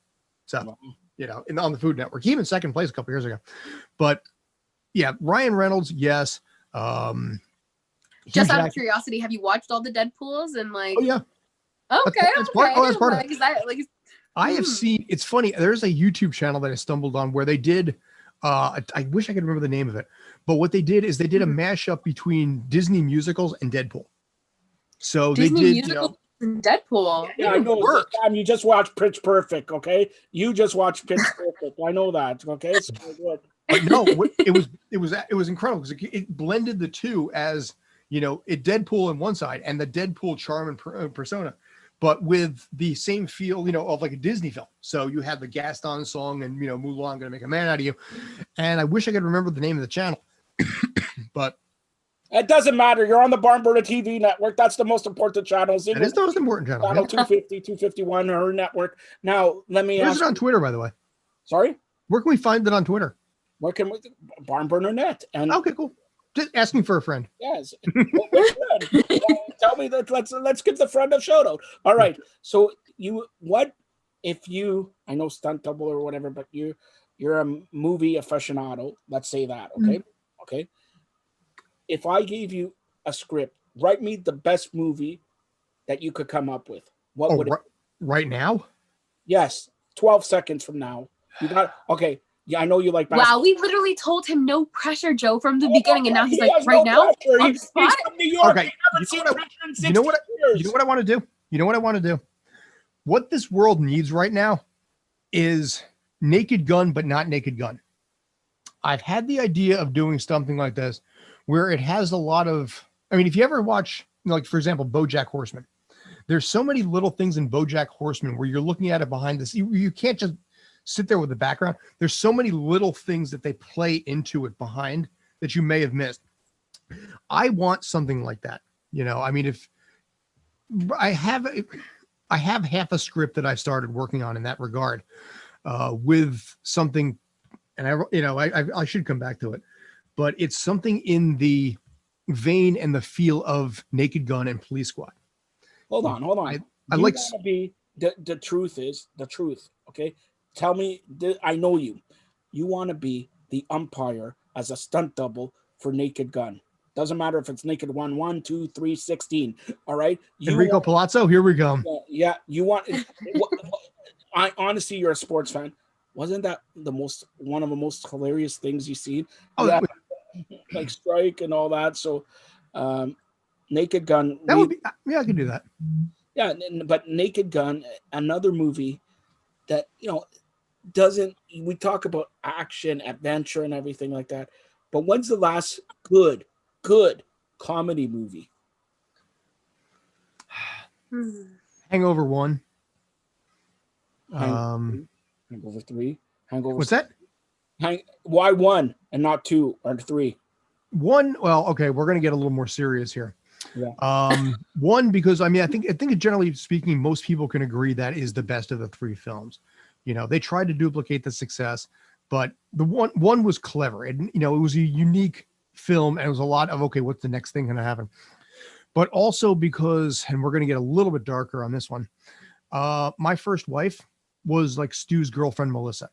So, you know, on the Food Network, he even second place a couple years ago. But yeah, Ryan Reynolds, yes. Just out of curiosity, have you watched all the Deadpools and like? Oh yeah. Okay, that's part of it. I have seen. It's funny. There's a YouTube channel that I stumbled on where they did. I wish I could remember the name of it, but what they did is they did a mashup between Disney musicals and Deadpool. So Disney they did musicals and Deadpool. Yeah, I know. You just watched Pitch Perfect, okay? You just watched Pitch Perfect. I know that, okay? So good. But no, it was incredible because it blended the two, as you know, Deadpool on one side and the Deadpool charm and persona, but with the same feel, you know, of like a Disney film. So you had the Gaston song and, you know, Mulan, gonna make a man out of you. And I wish I could remember the name of the channel, but it doesn't matter. You're on the Barn Burner TV network. That's the most important channel. It is the most important channel. Channel 250, 251, her network. Now, let me ask. It on Twitter, by the way. Sorry? Where can we find it on Twitter? Where can we? Barn Burner Net. And okay, cool. Just asking for a friend. yes. Which friend? Tell me that. Let's give the friend a shout out. All right. So I know stunt double or whatever, but you're a movie aficionado. Let's say that. Okay. Okay. If I gave you a script, write me the best movie that you could come up with. What would it? Right now? Yes. 12 seconds from now. You got okay. Yeah, I know you like basketball. Wow, we literally told him no pressure, Joe, from the beginning, and now he's like, right no now? He's from New York. Okay. You know what I want to do? You know what I want to do? What this world needs right now is Naked Gun, but not Naked Gun. I've had the idea of doing something like this where it has a lot of, I mean, if you ever watch, like, for example, BoJack Horseman, there's so many little things in BoJack Horseman where you're looking at it behind this. You can't just sit there with the background. There's so many little things that they play into it behind that you may have missed. I want something like that. You know, I mean, if I have half a script that I started working on in that regard, with something, and I should come back to it, but it's something in the vein and the feel of Naked Gun and Police Squad. Hold on. I like to be the truth is the truth. Okay. Tell me, I know you. You want to be the umpire as a stunt double for Naked Gun. Doesn't matter if it's Naked 1, 1, 2, 3, 16. All right. Enrico Palazzo, here we go. Yeah. You want. I honestly, you're a sports fan. Wasn't that one of the most hilarious things you've seen? Oh, yeah, like Strike and all that. So, Naked Gun. That would be. Yeah, I can do that. Yeah, but Naked Gun, another movie that doesn't. We talk about action, adventure, and everything like that. But when's the last good comedy movie? Hangover 1. Hangover 3. Hangover. What's that? Why 1 and not 2 or 3? 1. Well, okay, we're gonna get a little more serious here. Yeah. 1, because I think generally speaking, most people can agree that is the best of the 3 films. You know, they tried to duplicate the success, but the one was clever, and it was a unique film, and it was a lot of, okay, what's the next thing going to happen? But also because, and we're going to get a little bit darker on this one, My First Wife was like Stu's girlfriend Melissa.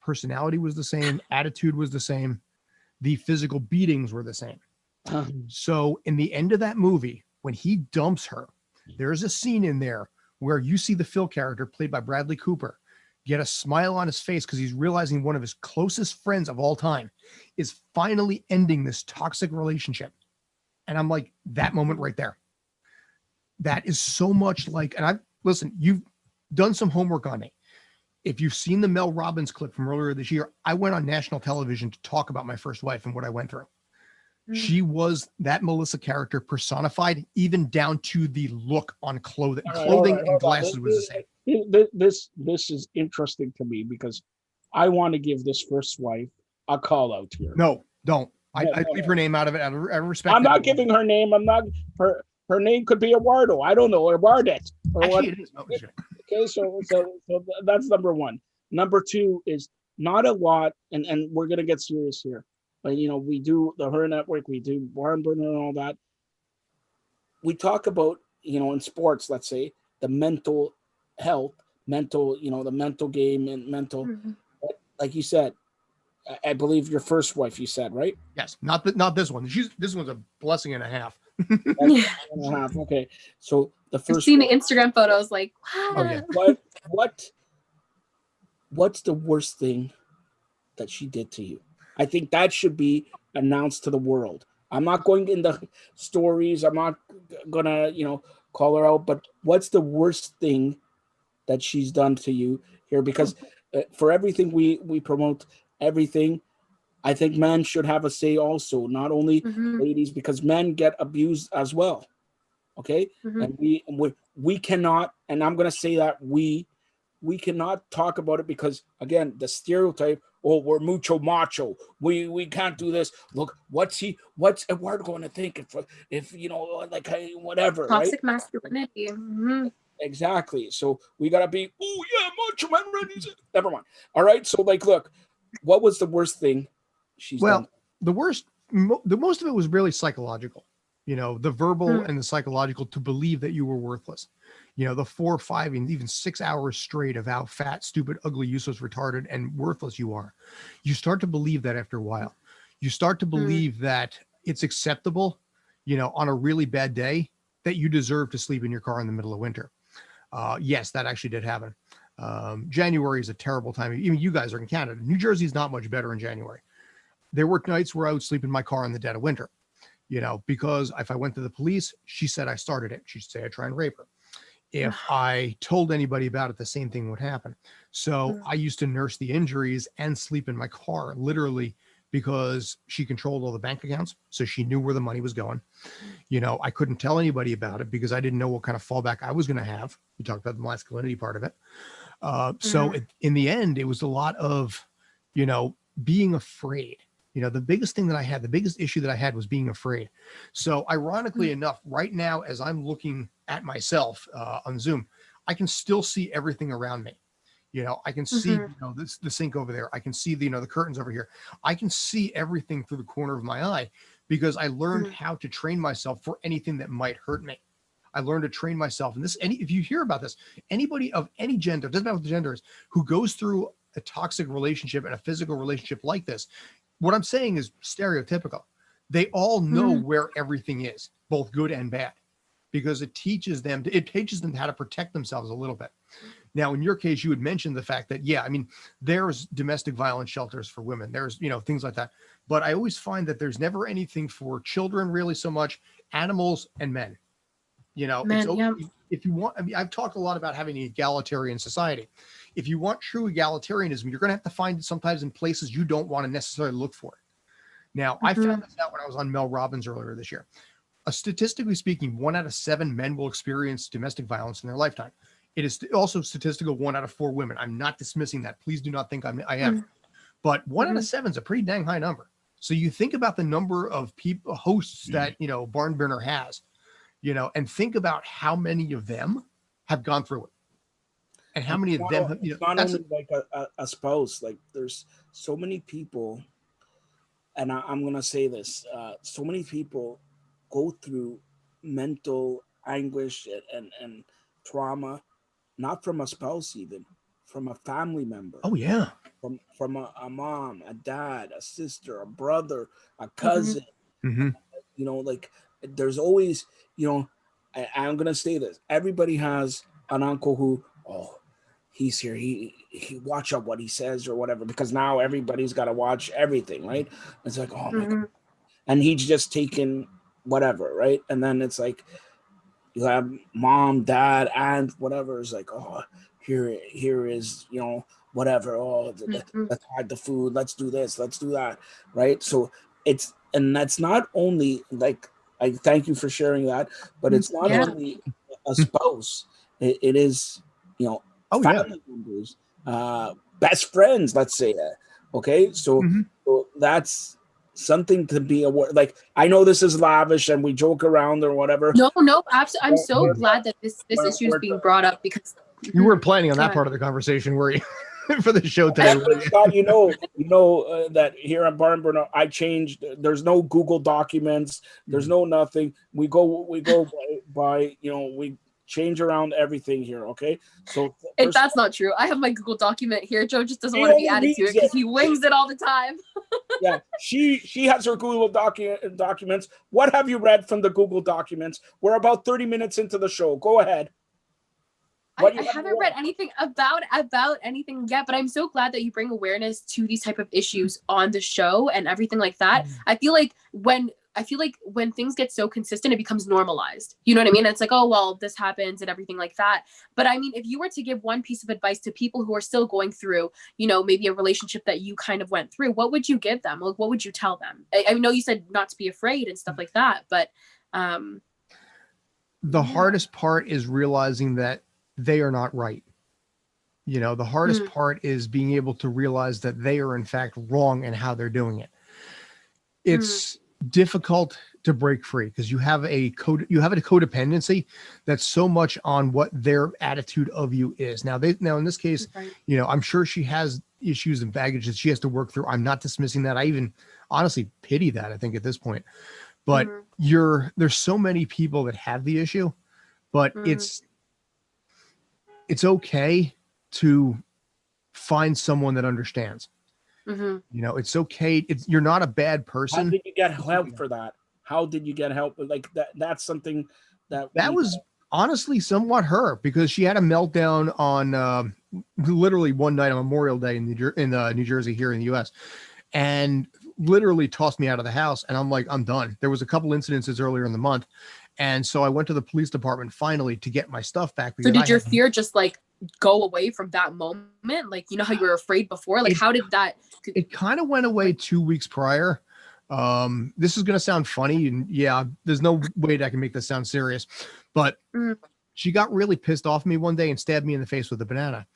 Personality was the same, attitude was the same, the physical beatings were the same. So in the end of that movie, when he dumps her, there's a scene in there where you see the Phil character played by Bradley Cooper get a smile on his face because he's realizing one of his closest friends of all time is finally ending this toxic relationship. And I'm like, that moment right there, that is so much like, and listen, you've done some homework on me. If you've seen the Mel Robbins clip from earlier this year, I went on national television to talk about My First Wife and what I went through. She was that Melissa character personified, even down to the look on clothing and glasses was the same. This is interesting to me because I want to give this first wife a call out here. No, don't. I leave her name out of it. I respect. I'm not giving her name. I'm not her name could be Eduardo. I don't know, Eduardet. Actually, it is. Okay, so that's number 1. Number 2 is not a lot, and we're gonna get serious here. But we do the H.E.R Network, we do Barn Burner and all that. We talk about in sports, let's say, the mental health, the mental game and mental. Like you said, I believe your first wife, you said, right? Yes, not this one. This one's a blessing and a half. Okay, so the first. I've seen the Instagram photos. Like, wow. Oh yeah. What's the worst thing that she did to you? I think that should be announced to the world. I'm not going in the stories. I'm not gonna call her out. But what's the worst thing that she's done to you here? Because for everything we promote, everything, I think men should have a say also, not only ladies, because men get abused as well. Okay, and we cannot, and I'm gonna say that we cannot talk about it because again, the stereotype. Oh, we're mucho macho. We can't do this. Look, what's Eduardo going to think if whatever, toxic right? masculinity. Exactly. So we gotta be, oh yeah, macho man ready. Never mind. All right. So like, look, what was the worst thing she's Well, done? the most of it was really psychological, the verbal and the psychological, to believe that you were worthless. The 4, 5, and even 6 hours straight of how fat, stupid, ugly, useless, retarded, and worthless you are. You start to believe that after a while. You start to believe that it's acceptable, on a really bad day, that you deserve to sleep in your car in the middle of winter. Yes, that actually did happen. January is a terrible time. Even you guys are in Canada. New Jersey's not much better in January. There were nights where I would sleep in my car in the dead of winter, because if I went to the police, she said I started it. She'd say I try and rape her. If I told anybody about it, the same thing would happen. So I used to nurse the injuries and sleep in my car, literally, because she controlled all the bank accounts. So she knew where the money was going. I couldn't tell anybody about it because I didn't know what kind of fallback I was going to have. We talked about the masculinity part of it. So in the end, it was a lot of, being afraid. The biggest thing that I had, the biggest issue that I had was being afraid. So ironically enough, right now, as I'm looking at myself on Zoom, I can still see everything around me. I can see, the sink over there. I can see the curtains over here. I can see everything through the corner of my eye because I learned how to train myself for anything that might hurt me. I learned to train myself. And if you hear about this, anybody of any gender, doesn't matter what the gender is, who goes through a toxic relationship and a physical relationship like this, what I'm saying is stereotypical. They all know where everything is, both good and bad, because it teaches them how to protect themselves a little bit. Now, in your case, you had mentioned the fact that, there's domestic violence shelters for women. There's, things like that. But I always find that there's never anything for children really so much, animals and men. If you want, I've talked a lot about having an egalitarian society. If you want true egalitarianism, you're going to have to find it sometimes in places you don't want to necessarily look for it. Now, I found this out when I was on Mel Robbins earlier this year. Statistically speaking, 1 out of 7 men will experience domestic violence in their lifetime. It is also statistical 1 out of 4 women. I'm not dismissing that. Please do not think I am. But 1 out of 7 is a pretty dang high number. So you think about the number of people, hosts that, Barnburner has, and think about how many of them have gone through it. And how many of them have, not only like a spouse, like there's so many people, and I'm going to say this, so many people go through mental anguish and trauma, not from a spouse, even from a family member. Oh yeah. From a mom, a dad, a sister, a brother, a cousin. Like there's always, I'm going to say this. Everybody has an uncle who, he's here. He watch out what he says or whatever, because now everybody's got to watch everything, right? It's like, oh my God. And he's just taking whatever, right? And then it's like you have mom, dad, aunt, whatever. It's like, oh, here is, whatever. Oh, let's hide the food. Let's do this. Let's do that, right? So and that's not only like, I thank you for sharing that, but it's not only a spouse. It is, family members, best friends, let's say that. Okay, so that's something to be aware. Like, I know this is lavish and we joke around or whatever. No, absolutely. I'm so glad that this issue is being brought up, because you weren't planning on that part of the conversation, were you? For the show today. Scott, that here at Barnburner, I changed. There's no Google documents. There's no nothing. We go by we change around everything here. Okay, so that's not true. I have my Google document here. Joe just doesn't want to be added to it because he wings it all the time. Yeah, she has her Google documents. What have you read from the Google documents? We're about 30 minutes into the show. Go ahead. I haven't read anything about anything yet, but I'm so glad that you bring awareness to these type of issues on the show and everything like that. I feel like when things get so consistent, it becomes normalized. You know what I mean? It's like, oh, well, this happens and everything like that. But I mean, if you were to give one piece of advice to people who are still going through, maybe a relationship that you kind of went through, what would you give them? Like, what would you tell them? I know you said not to be afraid and stuff like that, but the hardest part is realizing that they are not right. The hardest part is being able to realize that they are in fact wrong in how they're doing it. It's difficult to break free, because you have a codependency that's so much on what their attitude of you is. Now in this case, Right. you know, I'm sure she has issues and baggage that she has to work through. I'm not dismissing that. I even honestly pity that, I think, at this point. But there's so many people that have the issue, but it's okay to find someone that understands. You know, it's okay. You're not a bad person. How did you get help for that? How did you get help? Like that's something that was honestly somewhat her, because she had a meltdown on literally one night on Memorial Day in New Jersey here in the US, and literally tossed me out of the house. And I'm like, I'm done. There was a couple incidences earlier in the month. And so I went to the police department finally to get my stuff back. So did your fear just like go away from that moment? Like, you know how you were afraid before? Like, how did that? It kind of went away 2 weeks prior. This is going to sound funny, and yeah, there's no way that I can make this sound serious, but she got really pissed off at me one day and stabbed me in the face with a banana.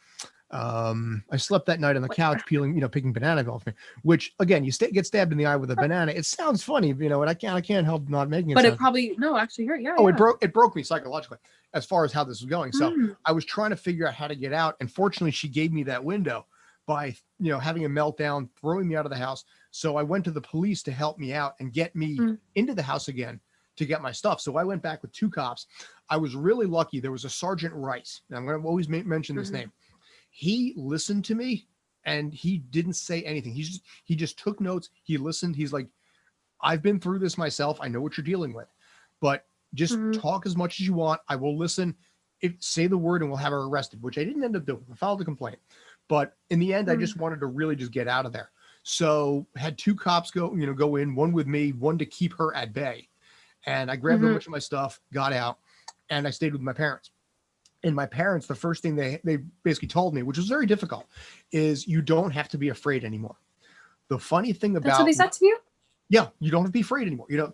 I slept that night on the couch picking banana off me, which again, you get stabbed in the eye with a banana. It sounds funny, you know, and I can't help not making it. But sound, it probably, no, actually hurt. Yeah. Oh, yeah. It broke me psychologically as far as how this was going. So I was trying to figure out how to get out. And fortunately she gave me that window by, you know, having a meltdown, throwing me out of the house. So I went to the police to help me out and get me into the house again to get my stuff. So I went back with 2 cops. I was really lucky. There was a Sergeant Rice, and I'm going to always mention this name. He listened to me and he didn't say anything. He just took notes. He listened. He's like, I've been through this myself. I know what you're dealing with, but just talk as much as you want. I will listen. Say the word and we'll have her arrested, which I didn't end up doing. I filed a complaint, but in the end, I just wanted to really just get out of there. So had 2 cops go in, one with me, one to keep her at bay. And I grabbed a bunch of my stuff, got out, and I stayed with my parents. And my parents, the first thing they basically told me, which was very difficult, is you don't have to be afraid anymore. The funny thing about— That's what they said to you? Yeah, you don't have to be afraid anymore. You know,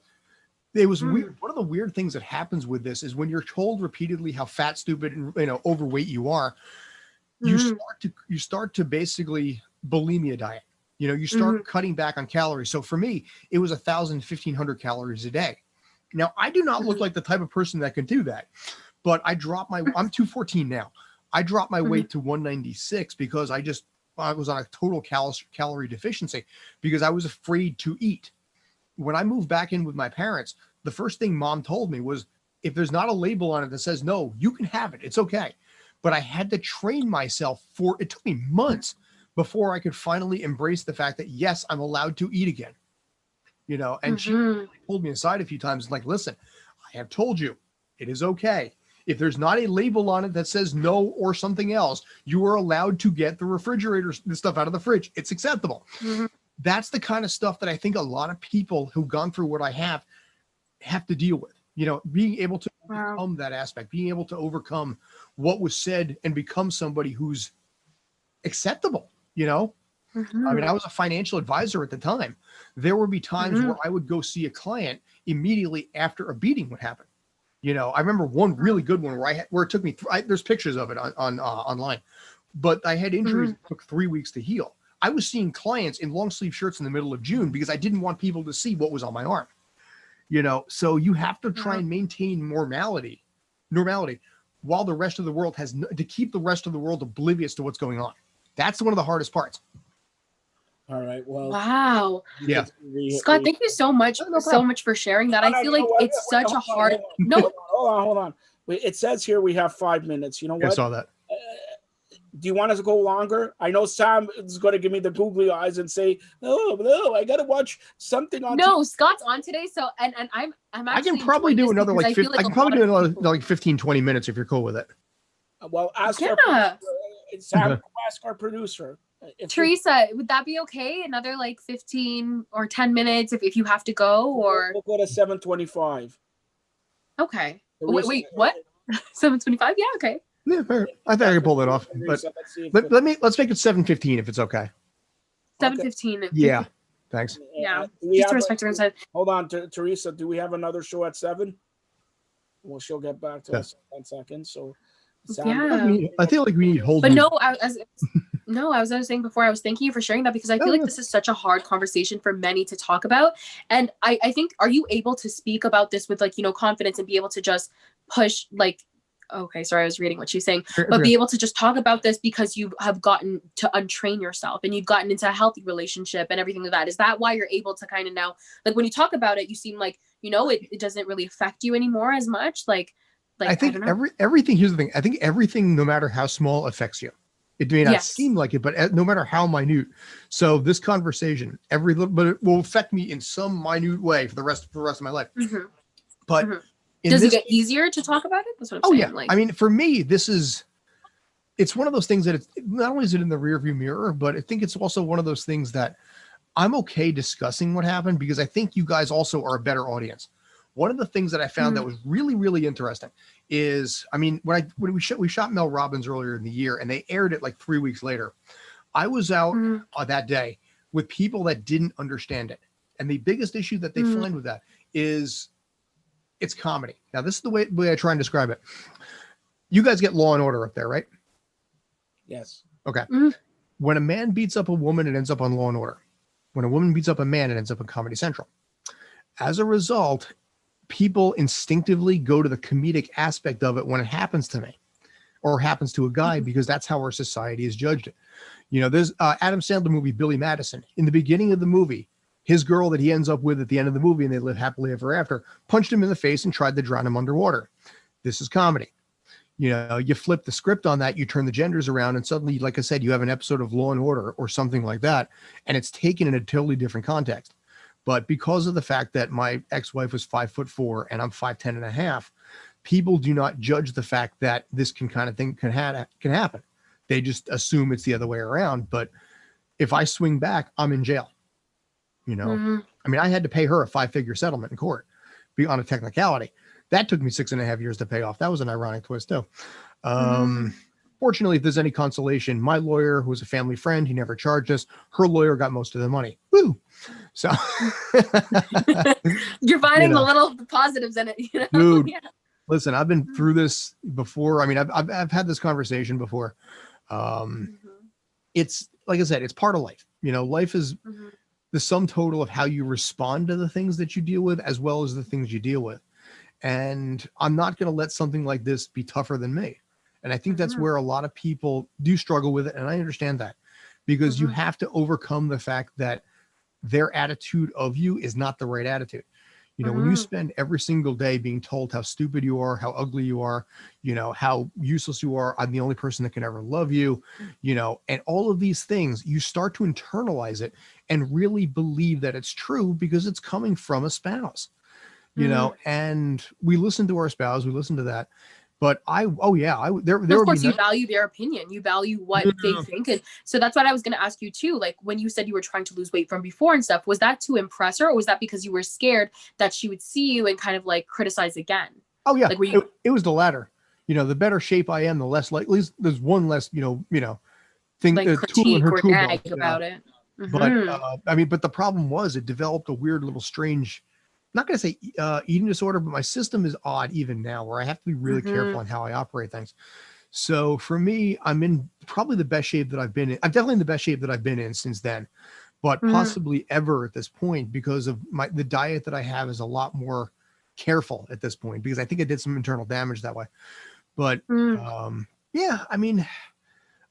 it was weird. One of the weird things that happens with this is when you're told repeatedly how fat, stupid, and overweight you are, you start to basically bulimia diet. You know, you start cutting back on calories. So for me, it was 1,000, 1,500 calories a day. Now, I do not look like the type of person that can do that. But I dropped I'm 214 now. I dropped my weight to 196 because I was on a total calorie deficiency because I was afraid to eat. When I moved back in with my parents, the first thing Mom told me was, if there's not a label on it that says no, you can have it. It's okay. But I had to train myself it took me months before I could finally embrace the fact that, yes, I'm allowed to eat again. You know, and she pulled me aside a few times, like, listen, I have told you, it is okay. If there's not a label on it that says no or something else, you are allowed to get the stuff out of the fridge. It's acceptable. That's the kind of stuff that I think a lot of people who've gone through what I have to deal with. You know, being able to overcome that aspect, being able to overcome what was said and become somebody who's acceptable, you know? I mean, I was a financial advisor at the time. There would be times where I would go see a client immediately after a beating would happen. You know, I remember one really good one where it took me, there's pictures of it on online, but I had injuries that took 3 weeks to heal. I was seeing clients in long sleeve shirts in the middle of June because I didn't want people to see what was on my arm. You know, so you have to try and maintain normality while the rest of the world to keep the rest of the world oblivious to what's going on. That's one of the hardest parts. All right. Well. Wow. Yeah. Scott, thank you so much for sharing that. I feel like it's such a hard. No. Hold on. It says here we have 5 minutes. You know what? I saw that. Do you want us to go longer? I know Sam is going to give me the googly eyes and say, "Oh no, I got to watch something on." No, Scott's on today, so and I'm actually. I can probably do another like 15, 20 minutes if you're cool with it. Well, ask our producer. Teresa, would that be okay? Another like 15 or 10 minutes if you have to go, or we'll go to 7:25. Okay. Wait, what? 7:25? Yeah, okay. Yeah, fair. I think I can pull that off. But let's make it 7:15 if it's okay. 7:15. Okay. Yeah. Thanks. Yeah. Just to respect her inside. Hold on, Teresa. Do we have another show at 7? Well, she'll get back to us in 10 seconds. So. Yeah. I feel like we need hold. But no, No, I was saying before, I was thanking you for sharing that, because I feel Oh, like yeah. this is such a hard conversation for many to talk about. And I think, are you able to speak about this with, like, you know, confidence, and be able to just push, like, okay, sorry, I was reading what she's saying, but be able to just talk about this because you have gotten to untrain yourself and you've gotten into a healthy relationship and everything like that. Is that why you're able to kind of now, like, when you talk about it, you seem like, you know, it doesn't really affect you anymore as much? Like I think I don't know. everything, here's the thing. I think everything, no matter how small, affects you. It may not Yes. seem like it, but no matter how minute. So this conversation, every little, but it will affect me in some minute way for the rest of my life. Mm-hmm. But Mm-hmm. in Does this, it get easier to talk about it? That's what I'm oh saying. yeah. Like, I mean, for me, it's one of those things that it's not only is it in the rearview mirror, but I think it's also one of those things that I'm okay discussing what happened, because I think you guys also are a better audience. One of the things that I found that was really, really interesting is, I mean, when we shot Mel Robbins earlier in the year, and they aired it like 3 weeks later. I was out that day with people that didn't understand it. And the biggest issue that they find with that is it's comedy. Now, this is the way I try and describe it. You guys get Law and Order up there, right? Yes. Okay. When a man beats up a woman, it ends up on Law and Order. When a woman beats up a man, it ends up on Comedy Central. As a result, people instinctively go to the comedic aspect of it when it happens to me or happens to a guy, because that's how our society has judged it. You know, there's Adam Sandler movie, Billy Madison. In the beginning of the movie, his girl that he ends up with at the end of the movie, and they live happily ever after, punched him in the face and tried to drown him underwater. This is comedy. You know, you flip the script on that, you turn the genders around, and suddenly, like I said, you have an episode of Law and Order or something like that, and it's taken in a totally different context. But because of the fact that my ex-wife was 5'4" and I'm 5'10.5", people do not judge the fact that this kind of thing can happen. They just assume it's the other way around. But if I swing back, I'm in jail. You know, I mean, I had to pay her a 5-figure settlement in court on a technicality. That took me 6.5 years to pay off. That was an ironic twist too. Fortunately, if there's any consolation, my lawyer, who was a family friend, he never charged us. Her lawyer got most of the money. Woo! So you're finding the little positives in it, you know? Dude, yeah. Listen, I've been through this before. I mean, I've had this conversation before. It's like I said, it's part of life. You know, life is the sum total of how you respond to the things that you deal with, as well as the things you deal with. And I'm not going to let something like this be tougher than me. And I think that's where a lot of people do struggle with it. And I understand that, because you have to overcome the fact that their attitude of you is not the right attitude. You know, when you spend every single day being told how stupid you are, how ugly you are, you know, how useless you are, I'm the only person that can ever love you, you know, and all of these things, you start to internalize it and really believe that it's true because it's coming from a spouse, you know, and we listen to our spouse, we listen to that. But of course, you value their opinion, you value what they think. And so that's what I was going to ask you too. Like, when you said you were trying to lose weight from before and stuff, was that to impress her, or was that because you were scared that she would see you and kind of like criticize again? Oh yeah, like, it was the latter. You know, the better shape I am, the less likely there's one less, you know, thing, like tool in her or tool nag belt, about it. But I mean, but the problem was it developed a weird little strange, not going to say eating disorder, but my system is odd even now, where I have to be really careful on how I operate things. So for me, I'm in probably the best shape that I've been in. I'm definitely in the best shape that I've been in since then, but possibly ever at this point, because of the diet that I have is a lot more careful at this point, because I think I did some internal damage that way. But yeah, I mean,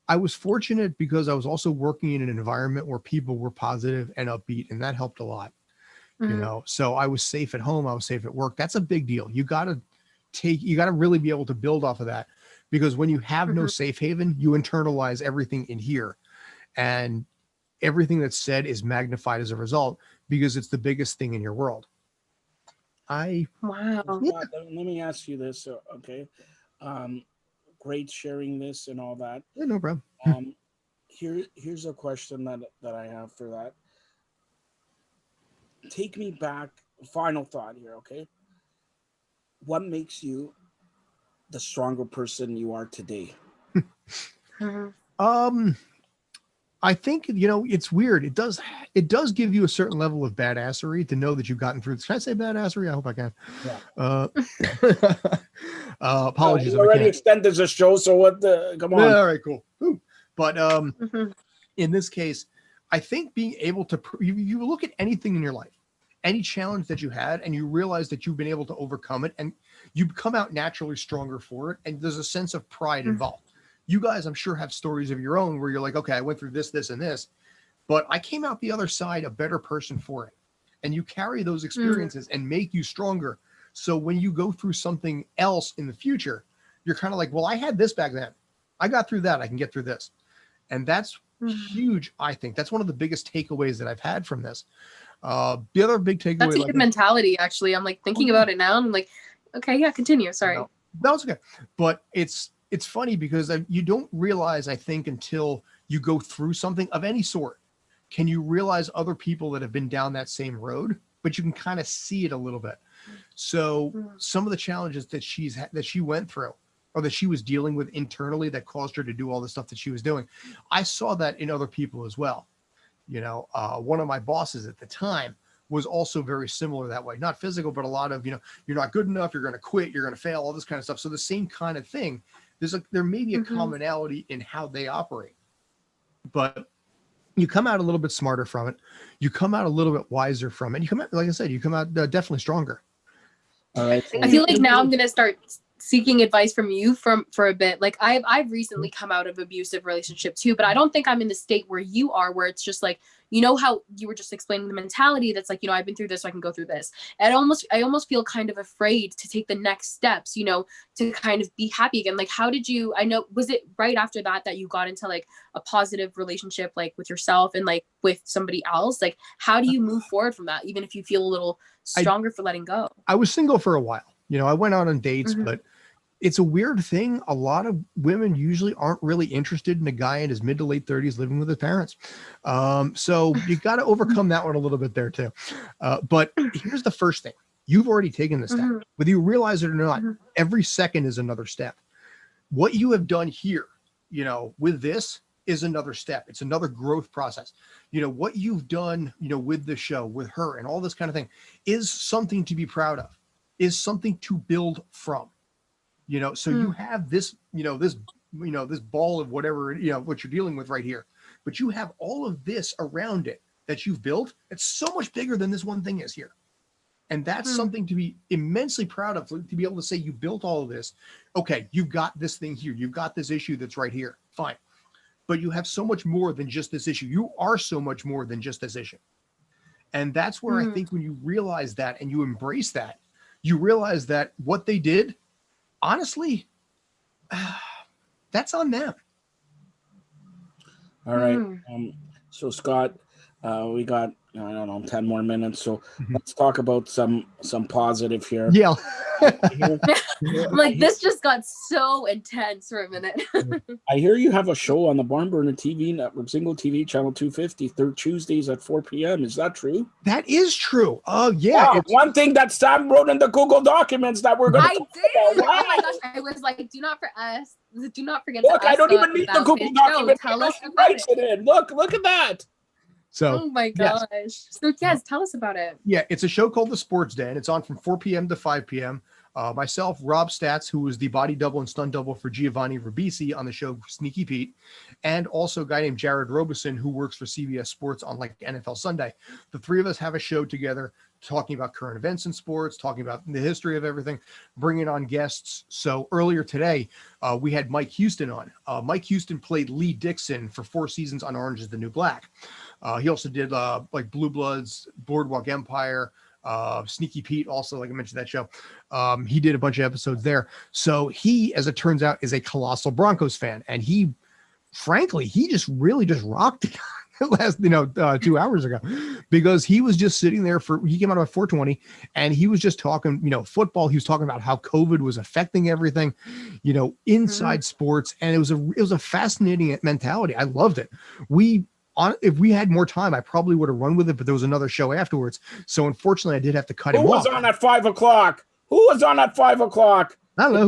I was fortunate because I was also working in an environment where people were positive and upbeat, and that helped a lot. You know, so I was safe at home. I was safe at work. That's a big deal. You got to really be able to build off of that, because when you have no safe haven, you internalize everything in here, and everything that's said is magnified as a result, because it's the biggest thing in your world. Wow. Let me ask you this. Okay. Great sharing this and all that. Yeah, no problem. Here's a question that I have for that. Take me back. Final thought here, okay? What makes you the stronger person you are today? I think, you know, it's weird. It does give you a certain level of badassery to know that you've gotten through this. Can I say badassery? I hope I can. Yeah. Apologies. You already extended the show, so what the? Come on. Yeah, all right, cool. Ooh. But Mhm. in this case, I think being able to, you look at anything in your life, any challenge that you had, and you realize that you've been able to overcome it, and you come out naturally stronger for it. And there's a sense of pride involved. You guys, I'm sure, have stories of your own where you're like, okay, I went through this, this, and this, but I came out the other side a better person for it. And you carry those experiences and make you stronger. So when you go through something else in the future, you're kind of like, well, I had this back then. I got through that. I can get through this. And that's huge. I think that's one of the biggest takeaways that I've had from this. The other big takeaway, That's a good mentality, actually. I'm like thinking about it now. And I'm like, okay, yeah, continue. Sorry. No, that was okay. But it's funny because you don't realize, I think, until you go through something of any sort, can you realize other people that have been down that same road, but you can kind of see it a little bit. So some of the challenges that she went through, or that she was dealing with internally, that caused her to do all the stuff that she was doing, I saw that in other people as well. You know, one of my bosses at the time was also very similar that way. Not physical, but a lot of, you're not good enough, you're going to quit, you're going to fail, all this kind of stuff. So the same kind of thing. There may be a commonality in how they operate, but you come out a little bit smarter from it. You come out a little bit wiser from it. You come out, like I said, you come out definitely stronger. All right. I feel like now I'm going to start seeking advice from you for a bit. Like I've recently come out of abusive relationship too, but I don't think I'm in the state where you are, where it's just like, how you were just explaining the mentality that's like, I've been through this, so I can go through this. And I almost feel kind of afraid to take the next steps, to kind of be happy again. Like, how did you, was it right after that you got into like a positive relationship, like with yourself and like with somebody else? Like, how do you move forward from that, even if you feel a little stronger for letting go? I was single for a while. I went out on dates, but it's a weird thing. A lot of women usually aren't really interested in a guy in his mid to late 30s living with his parents. So you got to overcome that one a little bit there too. But here's the first thing. You've already taken the step. Whether you realize it or not, every second is another step. What you have done here, with this is another step. It's another growth process. What you've done, with the show, with her and all this kind of thing is something to be proud of, is something to build from. So you have this, this ball of whatever, what you're dealing with right here, but you have all of this around it that you've built. It's so much bigger than this one thing is here. And that's something to be immensely proud of, to be able to say you built all of this. Okay, you've got this thing here. You've got this issue that's right here. Fine. But you have so much more than just this issue. You are so much more than just this issue. And that's where I think when you realize that and you embrace that, you realize that what they did, honestly, that's on them. All right. So Scott, we got, 10 more minutes. So let's talk about some positive here. Yeah. Like, this just got so intense for a minute. I hear you have a show on the Barn Burner TV network, ZINGOTV channel 250, third Tuesdays at 4 p.m. Is that true? That is true. Oh, yeah. Wow, one thing that Sam wrote in the Google documents that we're going to I did. about. Wow. Oh my gosh. I was like, do not forget Look, to I don't even need the Google document. Tell us He about writes it in. Look at that. So, oh my gosh. Yes. So yes, tell us about it. Yeah, it's a show called The Sports Den. It's on from 4 p.m. to 5 p.m. Myself, Rob Stats, who was the body double and stunt double for Giovanni Ribisi on the show Sneaky Pete, and also a guy named Jared Robeson, who works for CBS Sports on like NFL Sunday. The three of us have a show together talking about current events in sports, talking about the history of everything, bringing on guests. So earlier today, we had Mike Houston on. Mike Houston played Lee Dixon for 4 seasons on Orange is the New Black. He also did like Blue Bloods, Boardwalk Empire, Sneaky Pete, also, like I mentioned that show. He did a bunch of episodes there. So he, as it turns out, is a colossal Broncos fan. And he, frankly, he just really just rocked it last, 2 hours ago, because he was just sitting there he came out about 4:20 and he was just talking, football. He was talking about how COVID was affecting everything, inside sports. And it was a fascinating mentality. I loved it. If we had more time, I probably would have run with it, but there was another show afterwards. So unfortunately, I did have to cut him off. Who was on at 5 o'clock? Who was on at 5 o'clock? I don't know.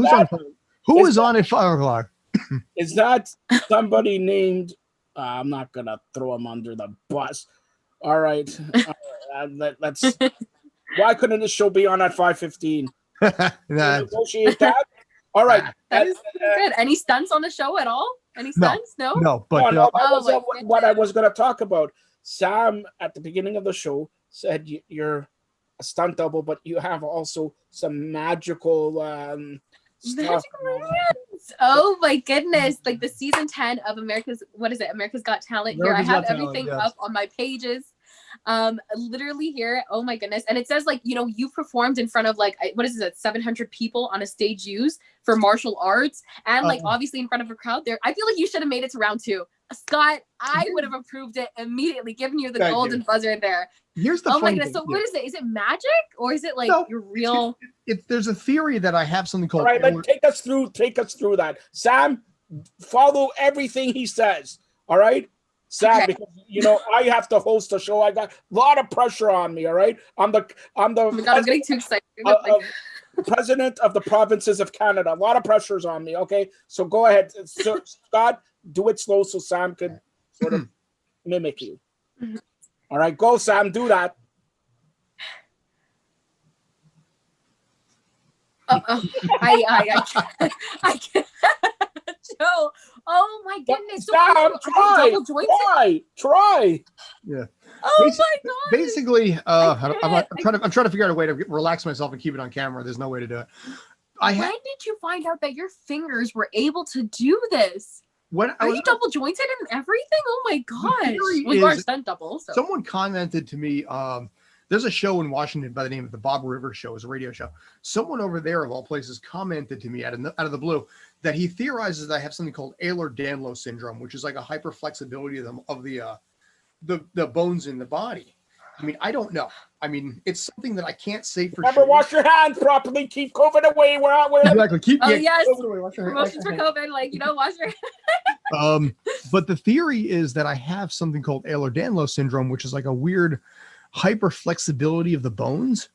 Who was on at 5 o'clock? Is that somebody named? I'm not going to throw him under the bus. All right. Let's. Why couldn't this show be on at 5:15? Negotiate that. All right. That is good. Any stunts on the show at all? Any No. sense? No. No, but no, that Oh was my what I goodness. was going to talk about. Sam, at the beginning of the show, said you're a stunt double, but you have also some magical stuff. Oh my goodness. Like the season 10 of America's, what is it? America's Got Talent. Here, I America's have Got Talent, everything yes. up on my pages. Literally here. Oh my goodness. And it says like, you know, you performed in front of like, what is it? 700 people on a stage used for martial arts. And like, obviously in front of a crowd there. I feel like you should have made it to round 2. Scott, I would have approved it immediately, giving you the Thank golden you. buzzer there. Here's the Oh my funny goodness. thing. So what is it? Is it magic or is it like No, your real? There's a theory that I have something All called. right, take us through that. Sam, follow everything he says. All right, Sam, Okay. because you know I have to host a show. I got a lot of pressure on me. All right, I'm the Oh my God, I'm getting too excited. president of the provinces of Canada. A lot of pressures on me. Okay, so go ahead, so, Scott. Do it slow so Sam could sort of mimic you. All right, go, Sam. Do that. I can't. Joe, oh my goodness. So Sam, try. Yeah. Oh my God. Basically, I'm trying to figure out a way to relax myself and keep it on camera. There's no way to do it. When did you find out that your fingers were able to do this? Are you double jointed and everything? Oh my gosh. Well, you are a stunt double. So. Someone commented to me, there's a show in Washington by the name of the Bob Rivers Show. It's a radio show. Someone over there, of all places, commented to me out of the blue that he theorizes that I have something called Ehlers-Danlos syndrome, which is like a hyperflexibility of the bones in the body. I mean, I don't know. I mean, it's something that I can't say for Remember, sure. wash your hands properly. Keep COVID away. We're out. Exactly. Yes. COVID away. Wash your Promotions for COVID. Like, you know, wash your But the theory is that I have something called Ehlers-Danlos syndrome, which is like a weird hyperflexibility of the bones,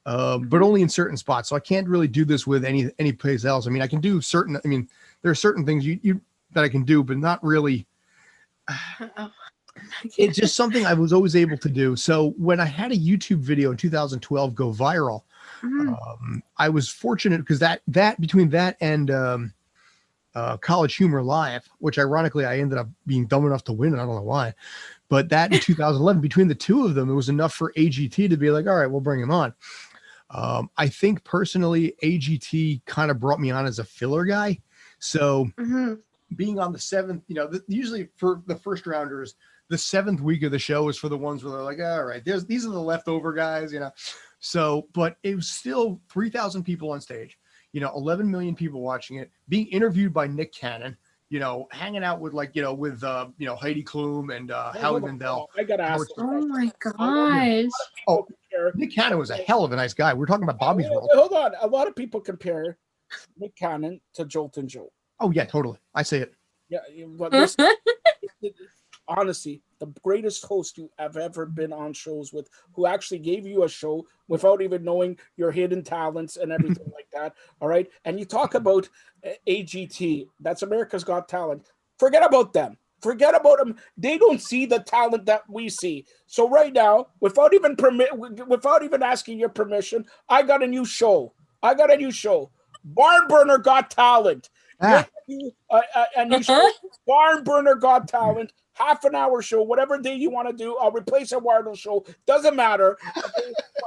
but only in certain spots. So I can't really do this with any place else. I mean, I can do certain. I mean, there are certain things you that I can do, but not really. It's just something I was always able to do. So when I had a YouTube video in 2012 go viral, I was fortunate because that between that and College Humor Live, which ironically I ended up being dumb enough to win, and I don't know why, but that in 2011, between the two of them, it was enough for AGT to be like, all right, we'll bring him on. I think personally, AGT kind of brought me on as a filler guy. So being on the 7th, you know, usually for the first rounders, the 7th week of the show is for the ones where they're like, all right, these are the leftover guys, you know. So, but it was still 3,000 people on stage, you know, 11 million people watching it, being interviewed by Nick Cannon, you know, hanging out with with Heidi Klum and Howie Mandel. I gotta ask. Oh my gosh. Oh, Nick Cannon was a hell of a nice guy. We're talking about Bobby's World. Hold on. A lot of people compare Nick Cannon to Jolton Joe. Oh yeah, totally. I say it. Yeah, but honestly, the greatest host you have ever been on shows with, who actually gave you a show without even knowing your hidden talents and everything like that. All right. And you talk about AGT, that's America's Got Talent. Forget about them. Forget about them. They don't see the talent that we see. So right now, without even asking your permission, I got a new show. Barn Burner Got Talent. A new show. Barn Burner Got Talent. Half an hour show, whatever day you want to do. I'll replace a Wardle show. Doesn't matter.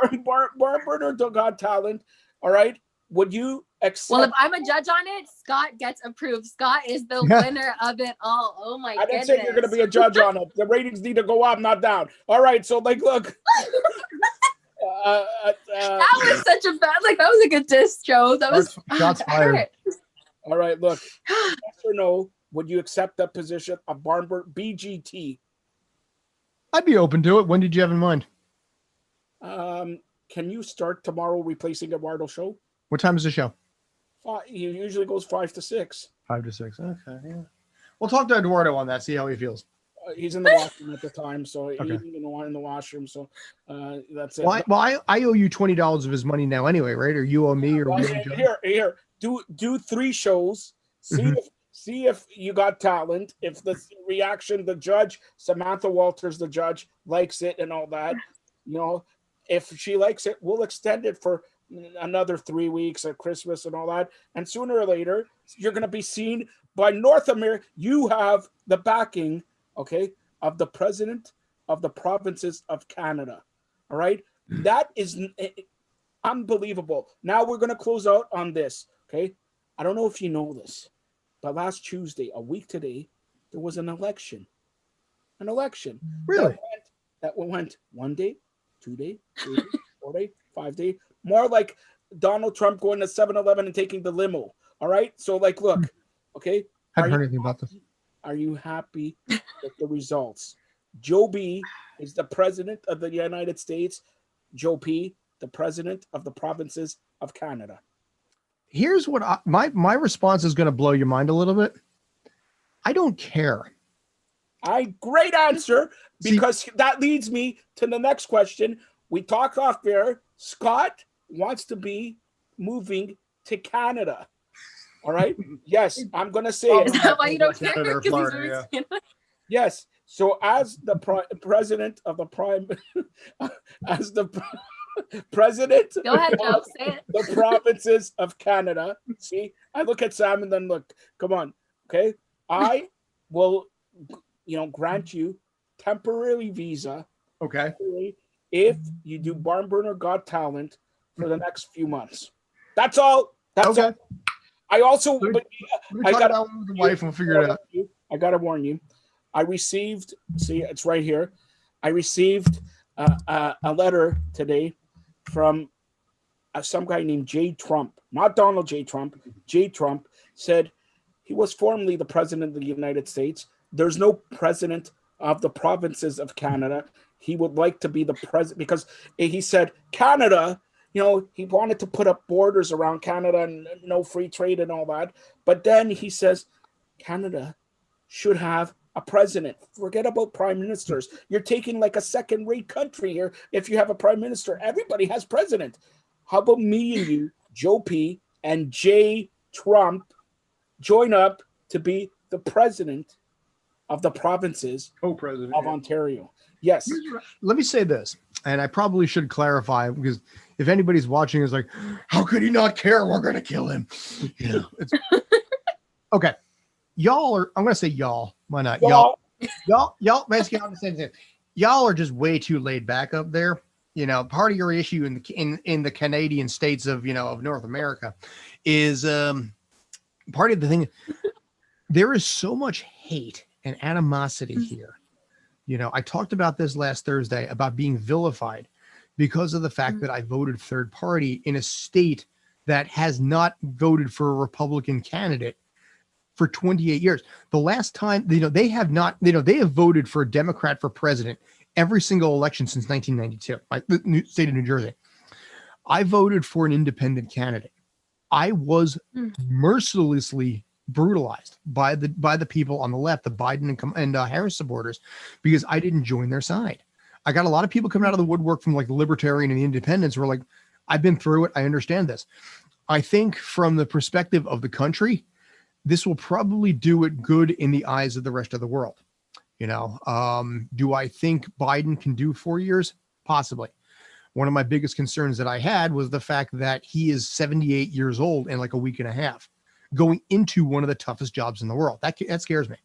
Okay? Barn Burner Got Talent. All right. Would you accept? Well, if I'm a judge on it, Scott gets approved. Scott is the winner of it all. Oh my goodness. I didn't say you're going to be a judge on it. The ratings need to go up, not down. All right. So, like, look. That was such a bad, that was a good diss, Joe. That was shots fired. All right, look. Yes or no? Would you accept that position of BGT? I'd be open to it. When did you have in mind? Can you start tomorrow replacing Eduardo show? What time is the show? He usually goes 5 to 6. 5 to 6. Okay, yeah. We'll talk to Eduardo on that. See how he feels. He's in the washroom at the time, so he's in the washroom. So that's it. Well, I owe you $20 of his money now, anyway, right? Or you owe me, or here. Do 3 shows. See if you got talent. If the reaction, the judge, Samantha Walters, the judge, likes it and all that, you know, if she likes it, we'll extend it for another 3 weeks at Christmas and all that. And sooner or later, you're going to be seen by North America, you have the backing, okay, of the president of the provinces of Canada. All right. That is unbelievable. Now we're going to close out on this. Okay. I don't know if you know this, but last Tuesday, a week today, there was an election. An election. Really? That went 1 day, 2 day, 3 day, 4 day, 5 day. More like Donald Trump going to 7-Eleven and taking the limo. All right. So, like, look, okay. Haven't heard anything about this. Are you happy with the results? Joe B is the president of the United States. Joe P, the president of the provinces of Canada. Here's what my response is going to blow your mind a little bit. I don't care. Great answer, because that leads me to the next question. We talked off there. Scott wants to be moving to Canada. All right. Yes, I'm going to say it. Is that why you don't care? Canada or 'Cause he's Florida, always yeah. Canada. Yes. So as the president of the president Go ahead, Joe. of Say it. the provinces of Canada. See, I look at Sam and then look. Come on. Okay. I will, grant you temporary visa. Okay. If you do Barn Burner Got Talent for the next few months. That's all. That's okay. all. I also, Let me I talk got about with the wife and we'll figure it out. I got to warn you. I received, see, it's right here. I received a letter today from some guy named J. Trump, not Donald J. Trump. J. Trump said he was formerly the president of the United States. There's no president of the provinces of Canada. He would like to be the president because he said Canada, he wanted to put up borders around Canada and no free trade and all that. But then he says Canada should have a president. Forget about prime ministers. You're taking like a second-rate country here. If you have a prime minister, everybody has president. How about me and you, Joe P. and J. Trump, join up to be the president of the provinces of Ontario? Yes. Let me say this, and I probably should clarify, because if anybody's watching is like, how could he not care? We're going to kill him. It's okay. Y'all are, I'm going to say y'all. Why not? Y'all, basically, I'm saying this. Y'all are just way too laid back up there. Part of your issue in the Canadian states of North America is part of the thing. There is so much hate and animosity here. I talked about this last Thursday about being vilified because of the fact that I voted third party in a state that has not voted for a Republican candidate for 28 years. The last time, they have not, they have voted for a Democrat for president every single election since 1992, the state of New Jersey. I voted for an independent candidate. I was mercilessly brutalized by the people on the left, the Biden and Harris supporters, because I didn't join their side. I got a lot of people coming out of the woodwork from like the Libertarian and the Independents who are like, I've been through it. I understand this. I think from the perspective of the country, this will probably do it good in the eyes of the rest of the world. Do I think Biden can do 4 years? Possibly. One of my biggest concerns that I had was the fact that he is 78 years old in like a week and a half, going into one of the toughest jobs in the world. That scares me.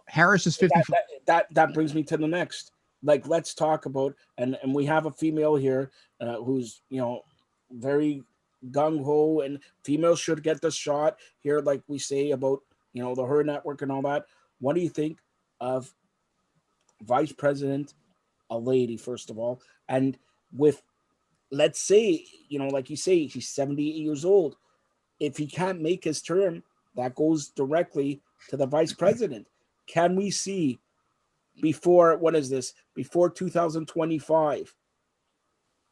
Harris is 50. That brings me to the next. Like, let's talk about, and we have a female here who's, very gung-ho, and females should get the shot here, like we say about, the H.E.R network and all that. What do you think of Vice President, a lady, first of all, and with, let's say, like you say, he's 78 years old. If he can't make his term, that goes directly to the vice president. Can we see before 2025,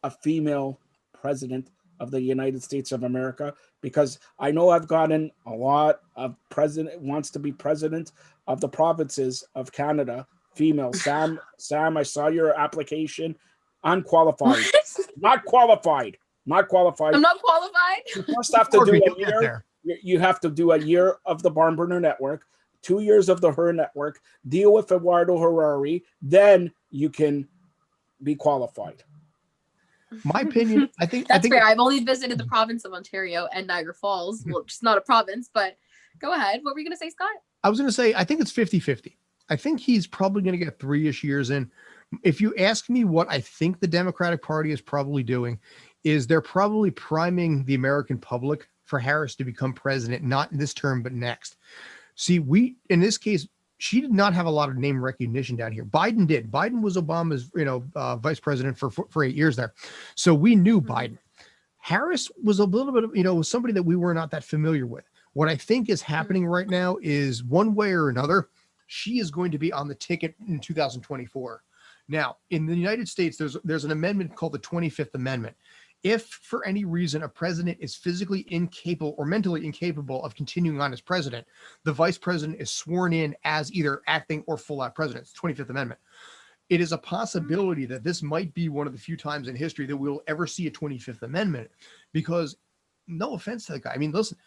a female president of the United States of America? Because I know I've gotten a lot of president wants to be president of the provinces of Canada, female. Sam, I saw your application. Unqualified. Not qualified. I'm not qualified. You first have to do a year. You have to do a year of the Barn Burner Network, 2 years of the H.E.R network, deal with Eduardo Harari, then you can be qualified. My opinion, I think fair. I've only visited the province of Ontario and Niagara Falls. Well, just not a province, but Go ahead. What were you going to say, Scott? I was going to say, I think it's 50-50. I think he's probably going to get 3-ish years in. If you ask me what I think the Democratic Party is probably doing, is they're probably priming the American public for Harris to become president, not in this term, but next. See, in this case, she did not have a lot of name recognition down here. Biden did. Biden was Obama's, vice president for 8 years there. So we knew Biden. Harris was a little bit of, was somebody that we were not that familiar with. What I think is happening right now is one way or another, she is going to be on the ticket in 2024. Now, in the United States, there's an amendment called the 25th Amendment. If for any reason a president is physically incapable or mentally incapable of continuing on as president, the vice president is sworn in as either acting or full-out president. It's the 25th Amendment. It is a possibility that this might be one of the few times in history that we'll ever see a 25th Amendment, because no offense to the guy. I mean, listen,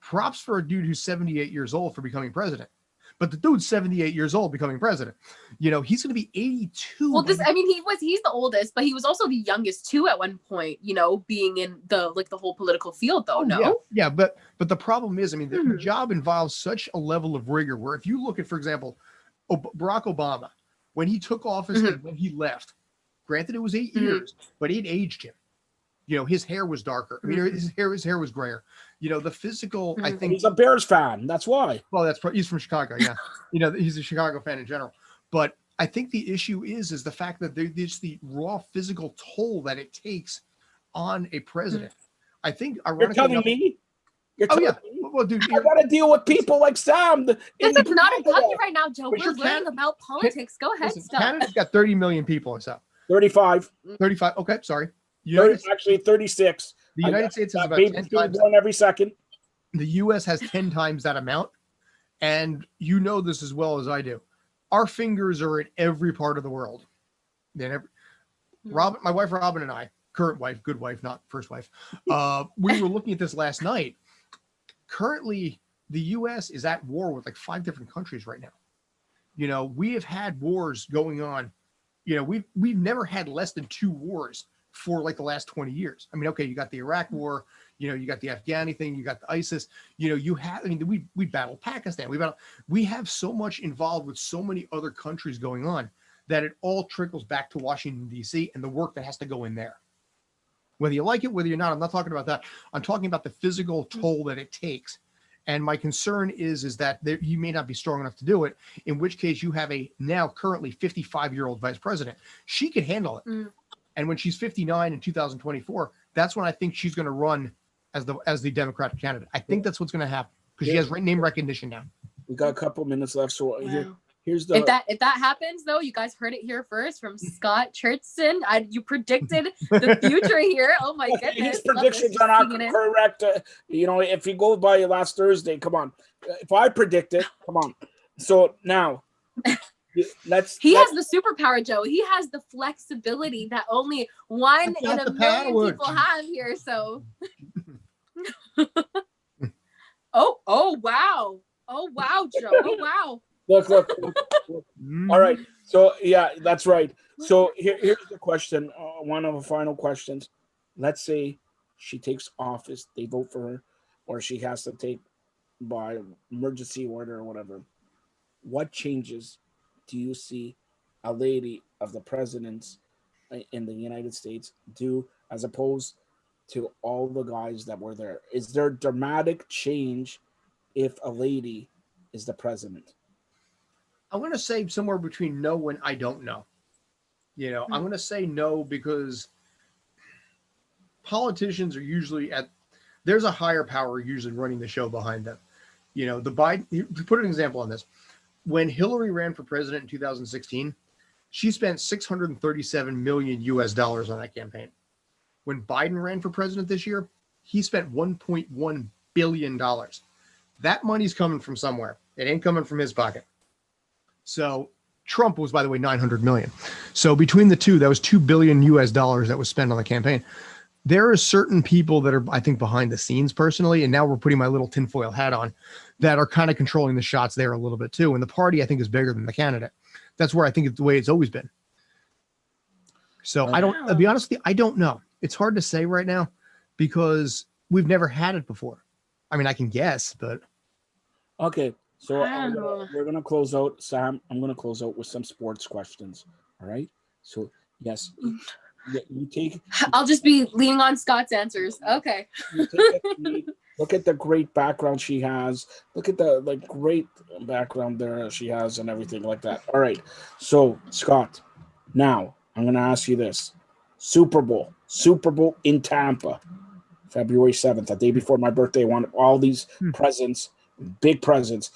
props for a dude who's 78 years old for becoming president. But the dude's 78 years old becoming president. He's going to be 82. Well, he's the oldest, but he was also the youngest too at one point, being in the whole political field though. No. Yeah. But the problem is, the job involves such a level of rigor where if you look at, for example, Barack Obama, when he took office and when he left, granted it was 8 years, but it aged him. His hair was darker. His hair was grayer. The physical, I think he's a Bears fan. That's why. Well, he's from Chicago. Yeah. He's a Chicago fan in general. But I think the issue is the fact that there's the raw physical toll that it takes on a president. I think you're telling me. Me? Well, dude, I got to deal with people like Sam. This is not about you right now, Joe. We're learning about politics. Go ahead, stop. Canada's got 30 million people or so. 35. 35. Okay, sorry. Actually 36. The United States has about 10 times born every second. The U.S. has 10 times that amount, and you know this as well as I do. Our fingers are in every part of the world. Then Robin, my wife Robin, and I, current wife, good wife, not first wife, we were looking at this last night. Currently, the U.S. is at war with like 5 different countries right now. We have had wars going on. We've never had less than 2 wars for like the last 20 years. Okay, you got the Iraq war, you got the Afghani thing, you got the ISIS, we battled Pakistan. We have so much involved with so many other countries going on that it all trickles back to Washington, D.C. and the work that has to go in there. Whether you like it, whether you're not, I'm not talking about that. I'm talking about the physical toll that it takes. And my concern is that you may not be strong enough to do it, in which case you have a now currently 55-year-old vice president. She could handle it. And when she's 59 in 2024, that's when I think she's going to run as the Democratic candidate. I think that's what's going to happen because she has name recognition now. We got a couple minutes left, so here's the. If that happens, though, you guys heard it here first from Scott Chertson. You predicted the future here. Oh my goodness! His predictions are not correct. If you go by last Thursday, come on. If I predict it, come on. So now. He has the superpower, Joe. He has the flexibility that only 1 in a million people have here. So, oh wow, Joe. Oh wow. Look. All right. So yeah, that's right. So here's the question. One of the final questions. Let's say she takes office, they vote for her, or she has to take by emergency order or whatever. What changes do you see a lady of the presidents in the United States do as opposed to all the guys that were there? Is there dramatic change if a lady is the president? I'm going to say somewhere between no and I don't know. I'm going to say no because politicians are usually there's a higher power usually running the show behind them. The Biden, to put an example on this. When Hillary ran for president in 2016, she spent $637 million on that campaign. When Biden ran for president this year, he spent $1.1 billion. That money's coming from somewhere. It ain't coming from his pocket. So Trump was, by the way, $900 million. So between the two, that was $2 billion that was spent on the campaign. There are certain people that are, I think, behind the scenes personally, and now we're putting my little tinfoil hat on, that are kind of controlling the shots there a little bit too. And the party, I think, is bigger than the candidate. That's where I think it's the way it's always been. So I'll be honest with you, I don't know. It's hard to say right now because we've never had it before. I can guess, but. Okay, so Wow. we're gonna close out, Sam. I'm gonna close out with some sports questions. All right. So yes, you take I'll just be leaning on Scott's answers. Okay. you take a seat. Look at the great background she has. Look at the like great background there she has and everything like that. All right. So Scott, now I'm gonna ask you this: Super Bowl in Tampa, February 7th, the day before my birthday. I want all these presents, big presents.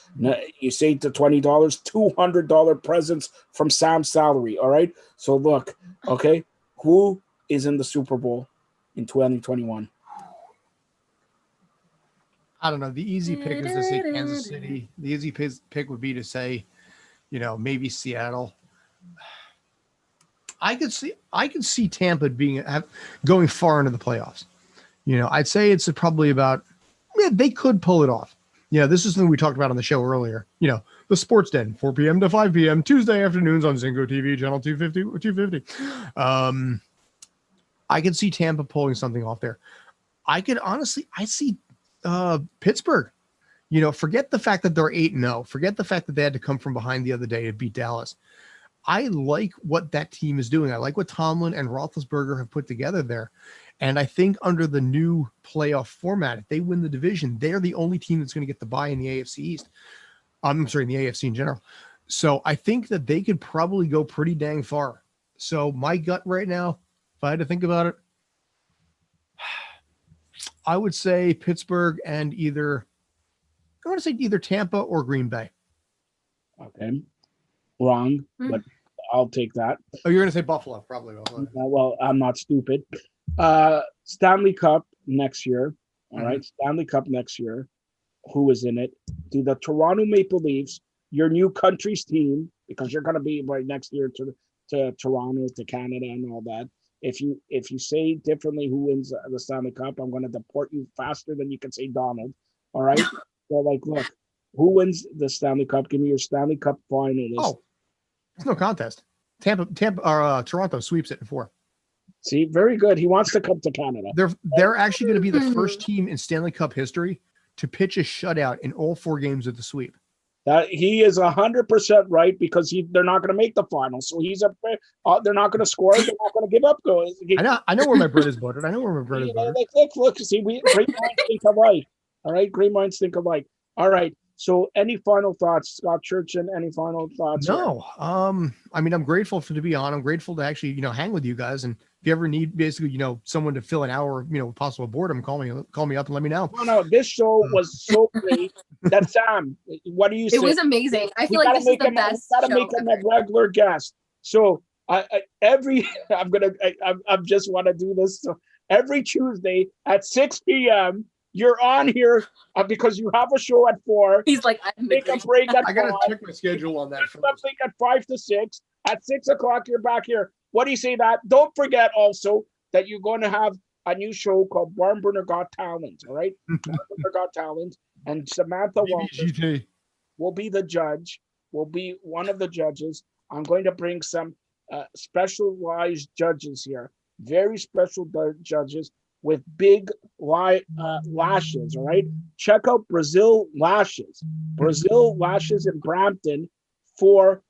You say to $20, $200 presents from Sam's salary. All right. So look, okay, who is in the Super Bowl in 2021? I don't know. The easy pick is to say Kansas City. The easy pick would be to say, maybe Seattle. I could see Tampa going far into the playoffs. I'd say it's probably about, they could pull it off. This is something we talked about on the show earlier. The Sports Den, 4 p.m. to 5 p.m. Tuesday afternoons on ZingoTV, channel 250. I could see Tampa pulling something off there. I see Pittsburgh. Forget the fact that they're 8-0. Forget the fact that they had to come from behind the other day to beat Dallas. I like what that team is doing. I like what Tomlin and Roethlisberger have put together there. And I think under the new playoff format, if they win the division, they're the only team that's going to get the bye in the AFC East. I'm sorry, in the AFC in general. So I think that they could probably go pretty dang far. So my gut right now, if I had to think about it, I would say Pittsburgh and either Tampa or Green Bay. Okay. Wrong, but I'll take that. Oh, you're going to say Buffalo, probably. Well, I'm not stupid. Stanley Cup next year. All right. Stanley Cup next year. Who is in it? Do the Toronto Maple Leafs, your new country's team, because you're going to be right next year to Toronto, to Canada and all that. If you say differently who wins the Stanley Cup, I'm going to deport you faster than you can say Donald. All right. So look, who wins the Stanley Cup? Give me your Stanley Cup finalist. Oh, it's no contest. Toronto sweeps it in 4. See, very good. He wants to come to Canada. They're actually going to be the first team in Stanley Cup history to pitch a shutout in all 4 games of the sweep. That he is 100% right, because they're not going to make the finals. So they're not going to score. They're not going to give up. I know where my bread is buttered. Look. See, great minds think alike. All right, great minds think alike. All right. So, any final thoughts, Scott Churchin? Any final thoughts? No. I'm grateful to be on. I'm grateful to actually, hang with you guys. And if you ever need basically, someone to fill an hour, possible boredom, call me up and let me know. No, this show was so great. That Sam, what do you say? It was amazing. I feel like this is the best show. Gotta make him a regular guest. So I just want to do this. So every Tuesday at 6 p.m. you're on here because you have a show at 4. He's like, take a break at 5. I gotta check my schedule on that. Something at 5 to 6. At 6 o'clock, you're back here. What do you say that? Don't forget also that you're going to have a new show called Barn Burner Got Talent. All right, Barn Burner Got Talent, and Samantha Walters will be the judge. Will be one of the judges. I'm going to bring some specialized judges here, very special judges with big lashes. All right, check out Brazil Lashes. Brazil Lashes in Brampton for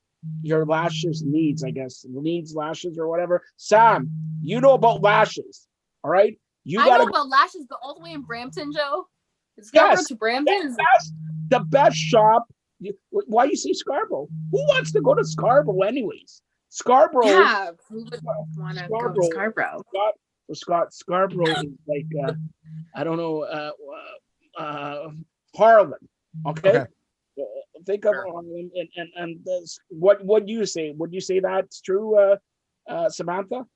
your lashes needs, I guess. Needs lashes or whatever. Sam, you know about lashes. All right. I know about lashes, but all the way in Brampton, Joe. It's Scarborough to Brampton. The best shop. Why you say Scarborough? Who wants to go to Scarborough anyways? Scarborough. Yeah, who would want to go to Scarborough? Scott, Scarborough is like I don't know, Harlan. Okay. Think of Harlan and this, what would you say? Would you say that's true, Samantha?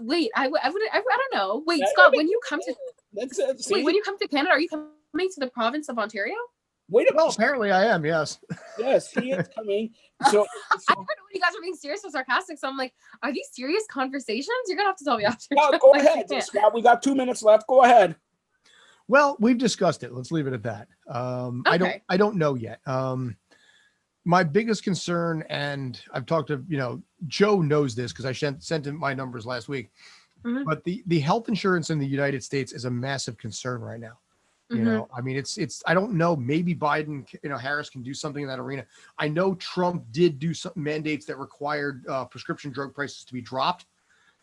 Wait, I don't know. Wait, Scott, when you come to Canada, are you coming to the province of Ontario? Wait a minute. Well, apparently I am. Yes. Yes, he is coming. So I don't know when you guys are being serious or sarcastic. So I'm like, are these serious conversations? You're gonna have to tell me after. No, go ahead, Scott. We got 2 minutes left. Go ahead. Well, we've discussed it. Let's leave it at that. Okay. I don't know yet. My biggest concern, and I've talked to, Joe knows this because I sent him my numbers last week, but the health insurance in the United States is a massive concern right now. You know, I mean, it's, I don't know, maybe Biden, Harris can do something in that arena. I know Trump did do some mandates that required prescription drug prices to be dropped.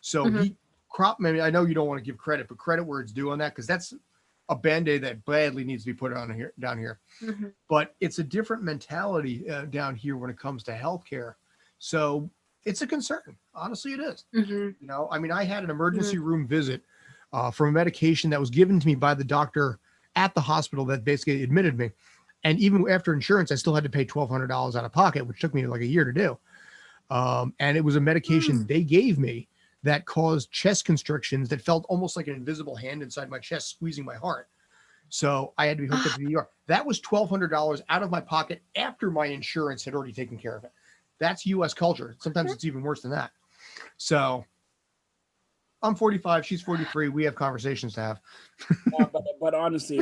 So I know you don't want to give credit, but credit where it's due on that, because that's a Band-Aid that badly needs to be put on down here. But it's a different mentality down here when it comes to healthcare. So it's a concern. Honestly, it is. You know, I mean, I had an emergency room visit from a medication that was given to me by the doctor at the hospital that basically admitted me. And even after insurance, I still had to pay $1,200 out of pocket, which took me like a year to do. And it was a medication they gave me that caused chest constrictions that felt almost like an invisible hand inside my chest, squeezing my heart. So I had to be hooked up to the ER. That was $1,200 out of my pocket after my insurance had already taken care of it. That's US culture. Sometimes it's even worse than that. So I'm 45, she's 43. We have conversations to have. But honestly,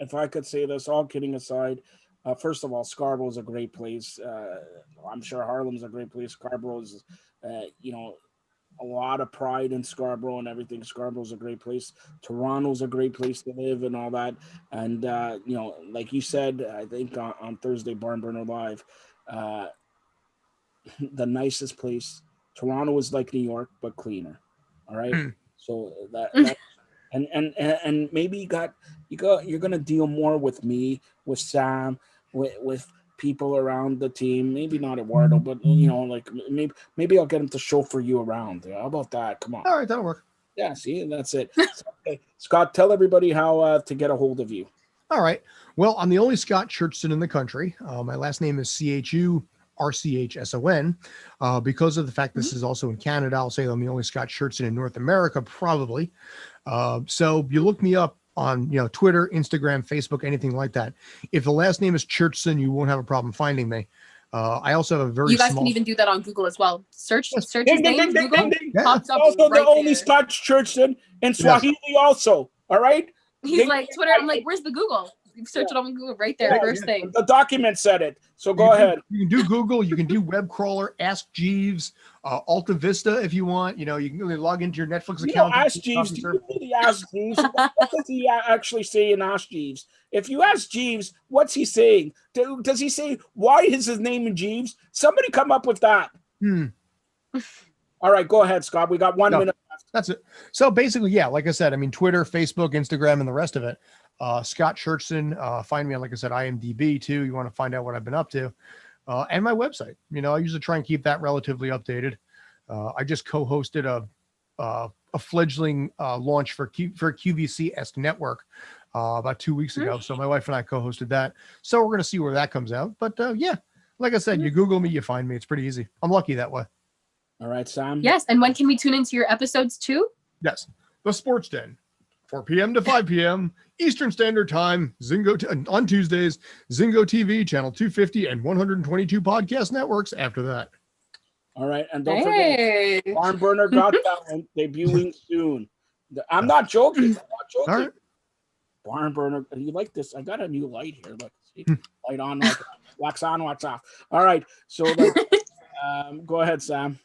if I could say this, all kidding aside, first of all, Scarborough is a great place. I'm sure Harlem's a great place. Scarborough is, you know, a lot of pride in Scarborough and everything. Scarborough's a great place. Toronto's a great place to live and all that. And, you know, like you said, I think on Thursday, Barn Burner Live, the nicest place. Toronto is like New York, but cleaner. All right. So that and maybe you're gonna deal more with me, with Sam, with people around the team. Maybe not Eduardo, but you know, like maybe I'll get him to chauffeur you around. How about that? Come on. All right, that'll work. Yeah, see, that's it. Okay. Scott, tell everybody how to get a hold of you. All right. Well, I'm the only Scott Churchson in the country. My last name is CHURCHSON. Because of the fact this is also in Canada, I'll say I'm the only Scott Churchson in North America, probably. So you look me up on, Twitter, Instagram, Facebook, anything like that. If the last name is Churchson, you won't have a problem finding me. I also have a very You guys can even do that on Google as well. Search his name, Google, Yeah. pops up Also, right the only there. Scott Churchson in Swahili also. All right? He's like, Twitter, I'm like, where's the Google? You search it on Google right there, first thing. The document said it. So go ahead. You can do Google. You can do web crawler, Ask Jeeves, Alta Vista if you want. You can really log into your Netflix account. Ask Jeeves. Do you really ask Jeeves? What does he actually say in Ask Jeeves? If you ask Jeeves, what's he saying? Does he say, why is his name in Jeeves? Somebody come up with that. All right, go ahead, Scott. We got 1 minute left. That's it. So basically, yeah, like I said, I mean, Twitter, Facebook, Instagram, and the rest of it. Scott Churchson, find me on, like I said, IMDb too. You want to find out what I've been up to, and my website. I usually try and keep that relatively updated. I just co-hosted a fledgling launch for QVC-esque network about 2 weeks ago. So my wife and I co-hosted that. So we're going to see where that comes out. But yeah, like I said, you Google me, you find me. It's pretty easy. I'm lucky that way. All right, Sam. Yes, and when can we tune into your episodes too? Yes, the Sports Den. 4 p.m. to 5 p.m. Eastern Standard Time, on Tuesdays, ZINGOTV, channel 250 and 122 podcast networks after that. All right, and don't forget, Barn Burner Got Talent debuting soon. I'm not joking. All right. Barn Burner, you like this? I got a new light here. Look, see? Light on, wax on, wax off. All right, so go ahead, Sam.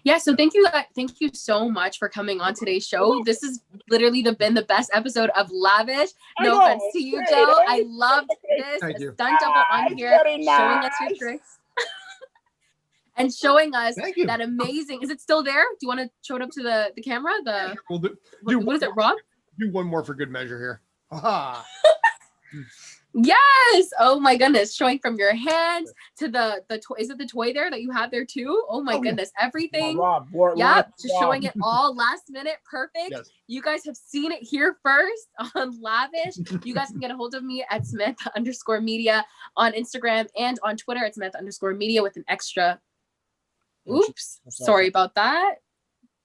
Yeah, so thank you so much for coming on today's show. This has literally been the best episode of Lavish. No offense to you, Joe. I loved this. Thank you. Stunt double on here, showing us your tricks. And showing us that amazing. Is it still there? Do you want to show it up to the camera? We'll what is it, Rob? Do one more for good measure here. Aha. Yes. Oh my goodness. Showing from your hands to the toy. Is it the toy there that you have there too? Oh my goodness. Everything. Rob, just showing it all last minute. Perfect. Yes. You guys have seen it here first on Lavish. You guys can get a hold of me at Smith_media on Instagram and on Twitter at Smith_media with an extra. Sorry about that.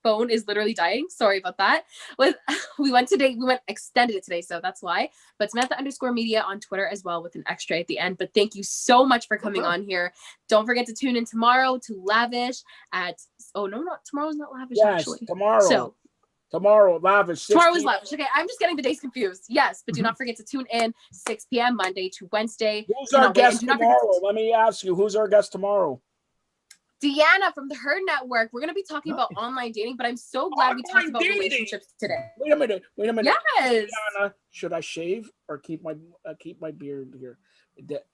Phone is literally dying. Sorry about that. We went extended it today, so that's why. But Samantha_media on Twitter as well with an extra at the end. But thank you so much for coming on here. Don't forget to tune in tomorrow to Lavish at tomorrow's not Lavish actually. Tomorrow Lavish. Tomorrow is Lavish. Okay, I'm just getting the days confused. Yes, but do not forget to tune in 6 p.m. Monday to Wednesday. Who's our guest tomorrow? Let me ask you, who's our guest tomorrow? Deanna from the H.E.R Network. We're gonna be talking about online dating, but I'm so glad we talked about relationships today. Wait a minute. Yes. Deanna, should I shave or keep my beard here?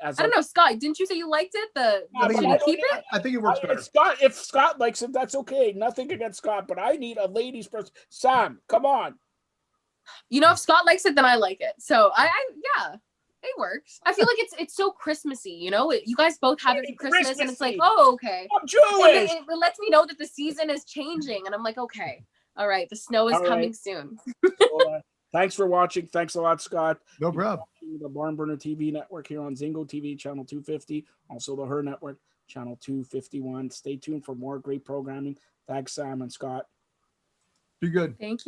I don't know, Scott. Didn't you say you liked it? Should you keep it? I think it works better. If Scott likes it, that's okay. Nothing against Scott, but I need a ladies person. Sam, come on. You know, if Scott likes it, then I like it. So yeah. It works. I feel like it's so Christmassy, you know? You guys both have it for Christmas, and it's like, oh, okay. I'm Jewish. It lets me know that the season is changing, and I'm like, okay, all right, the snow is coming soon. Well, thanks for watching. Thanks a lot, Scott. No problem. The Barn Burner TV network here on ZingoTV, channel 250. Also the H.E.R network, channel 251. Stay tuned for more great programming. Thanks, Sam and Scott. Be good. Thank you.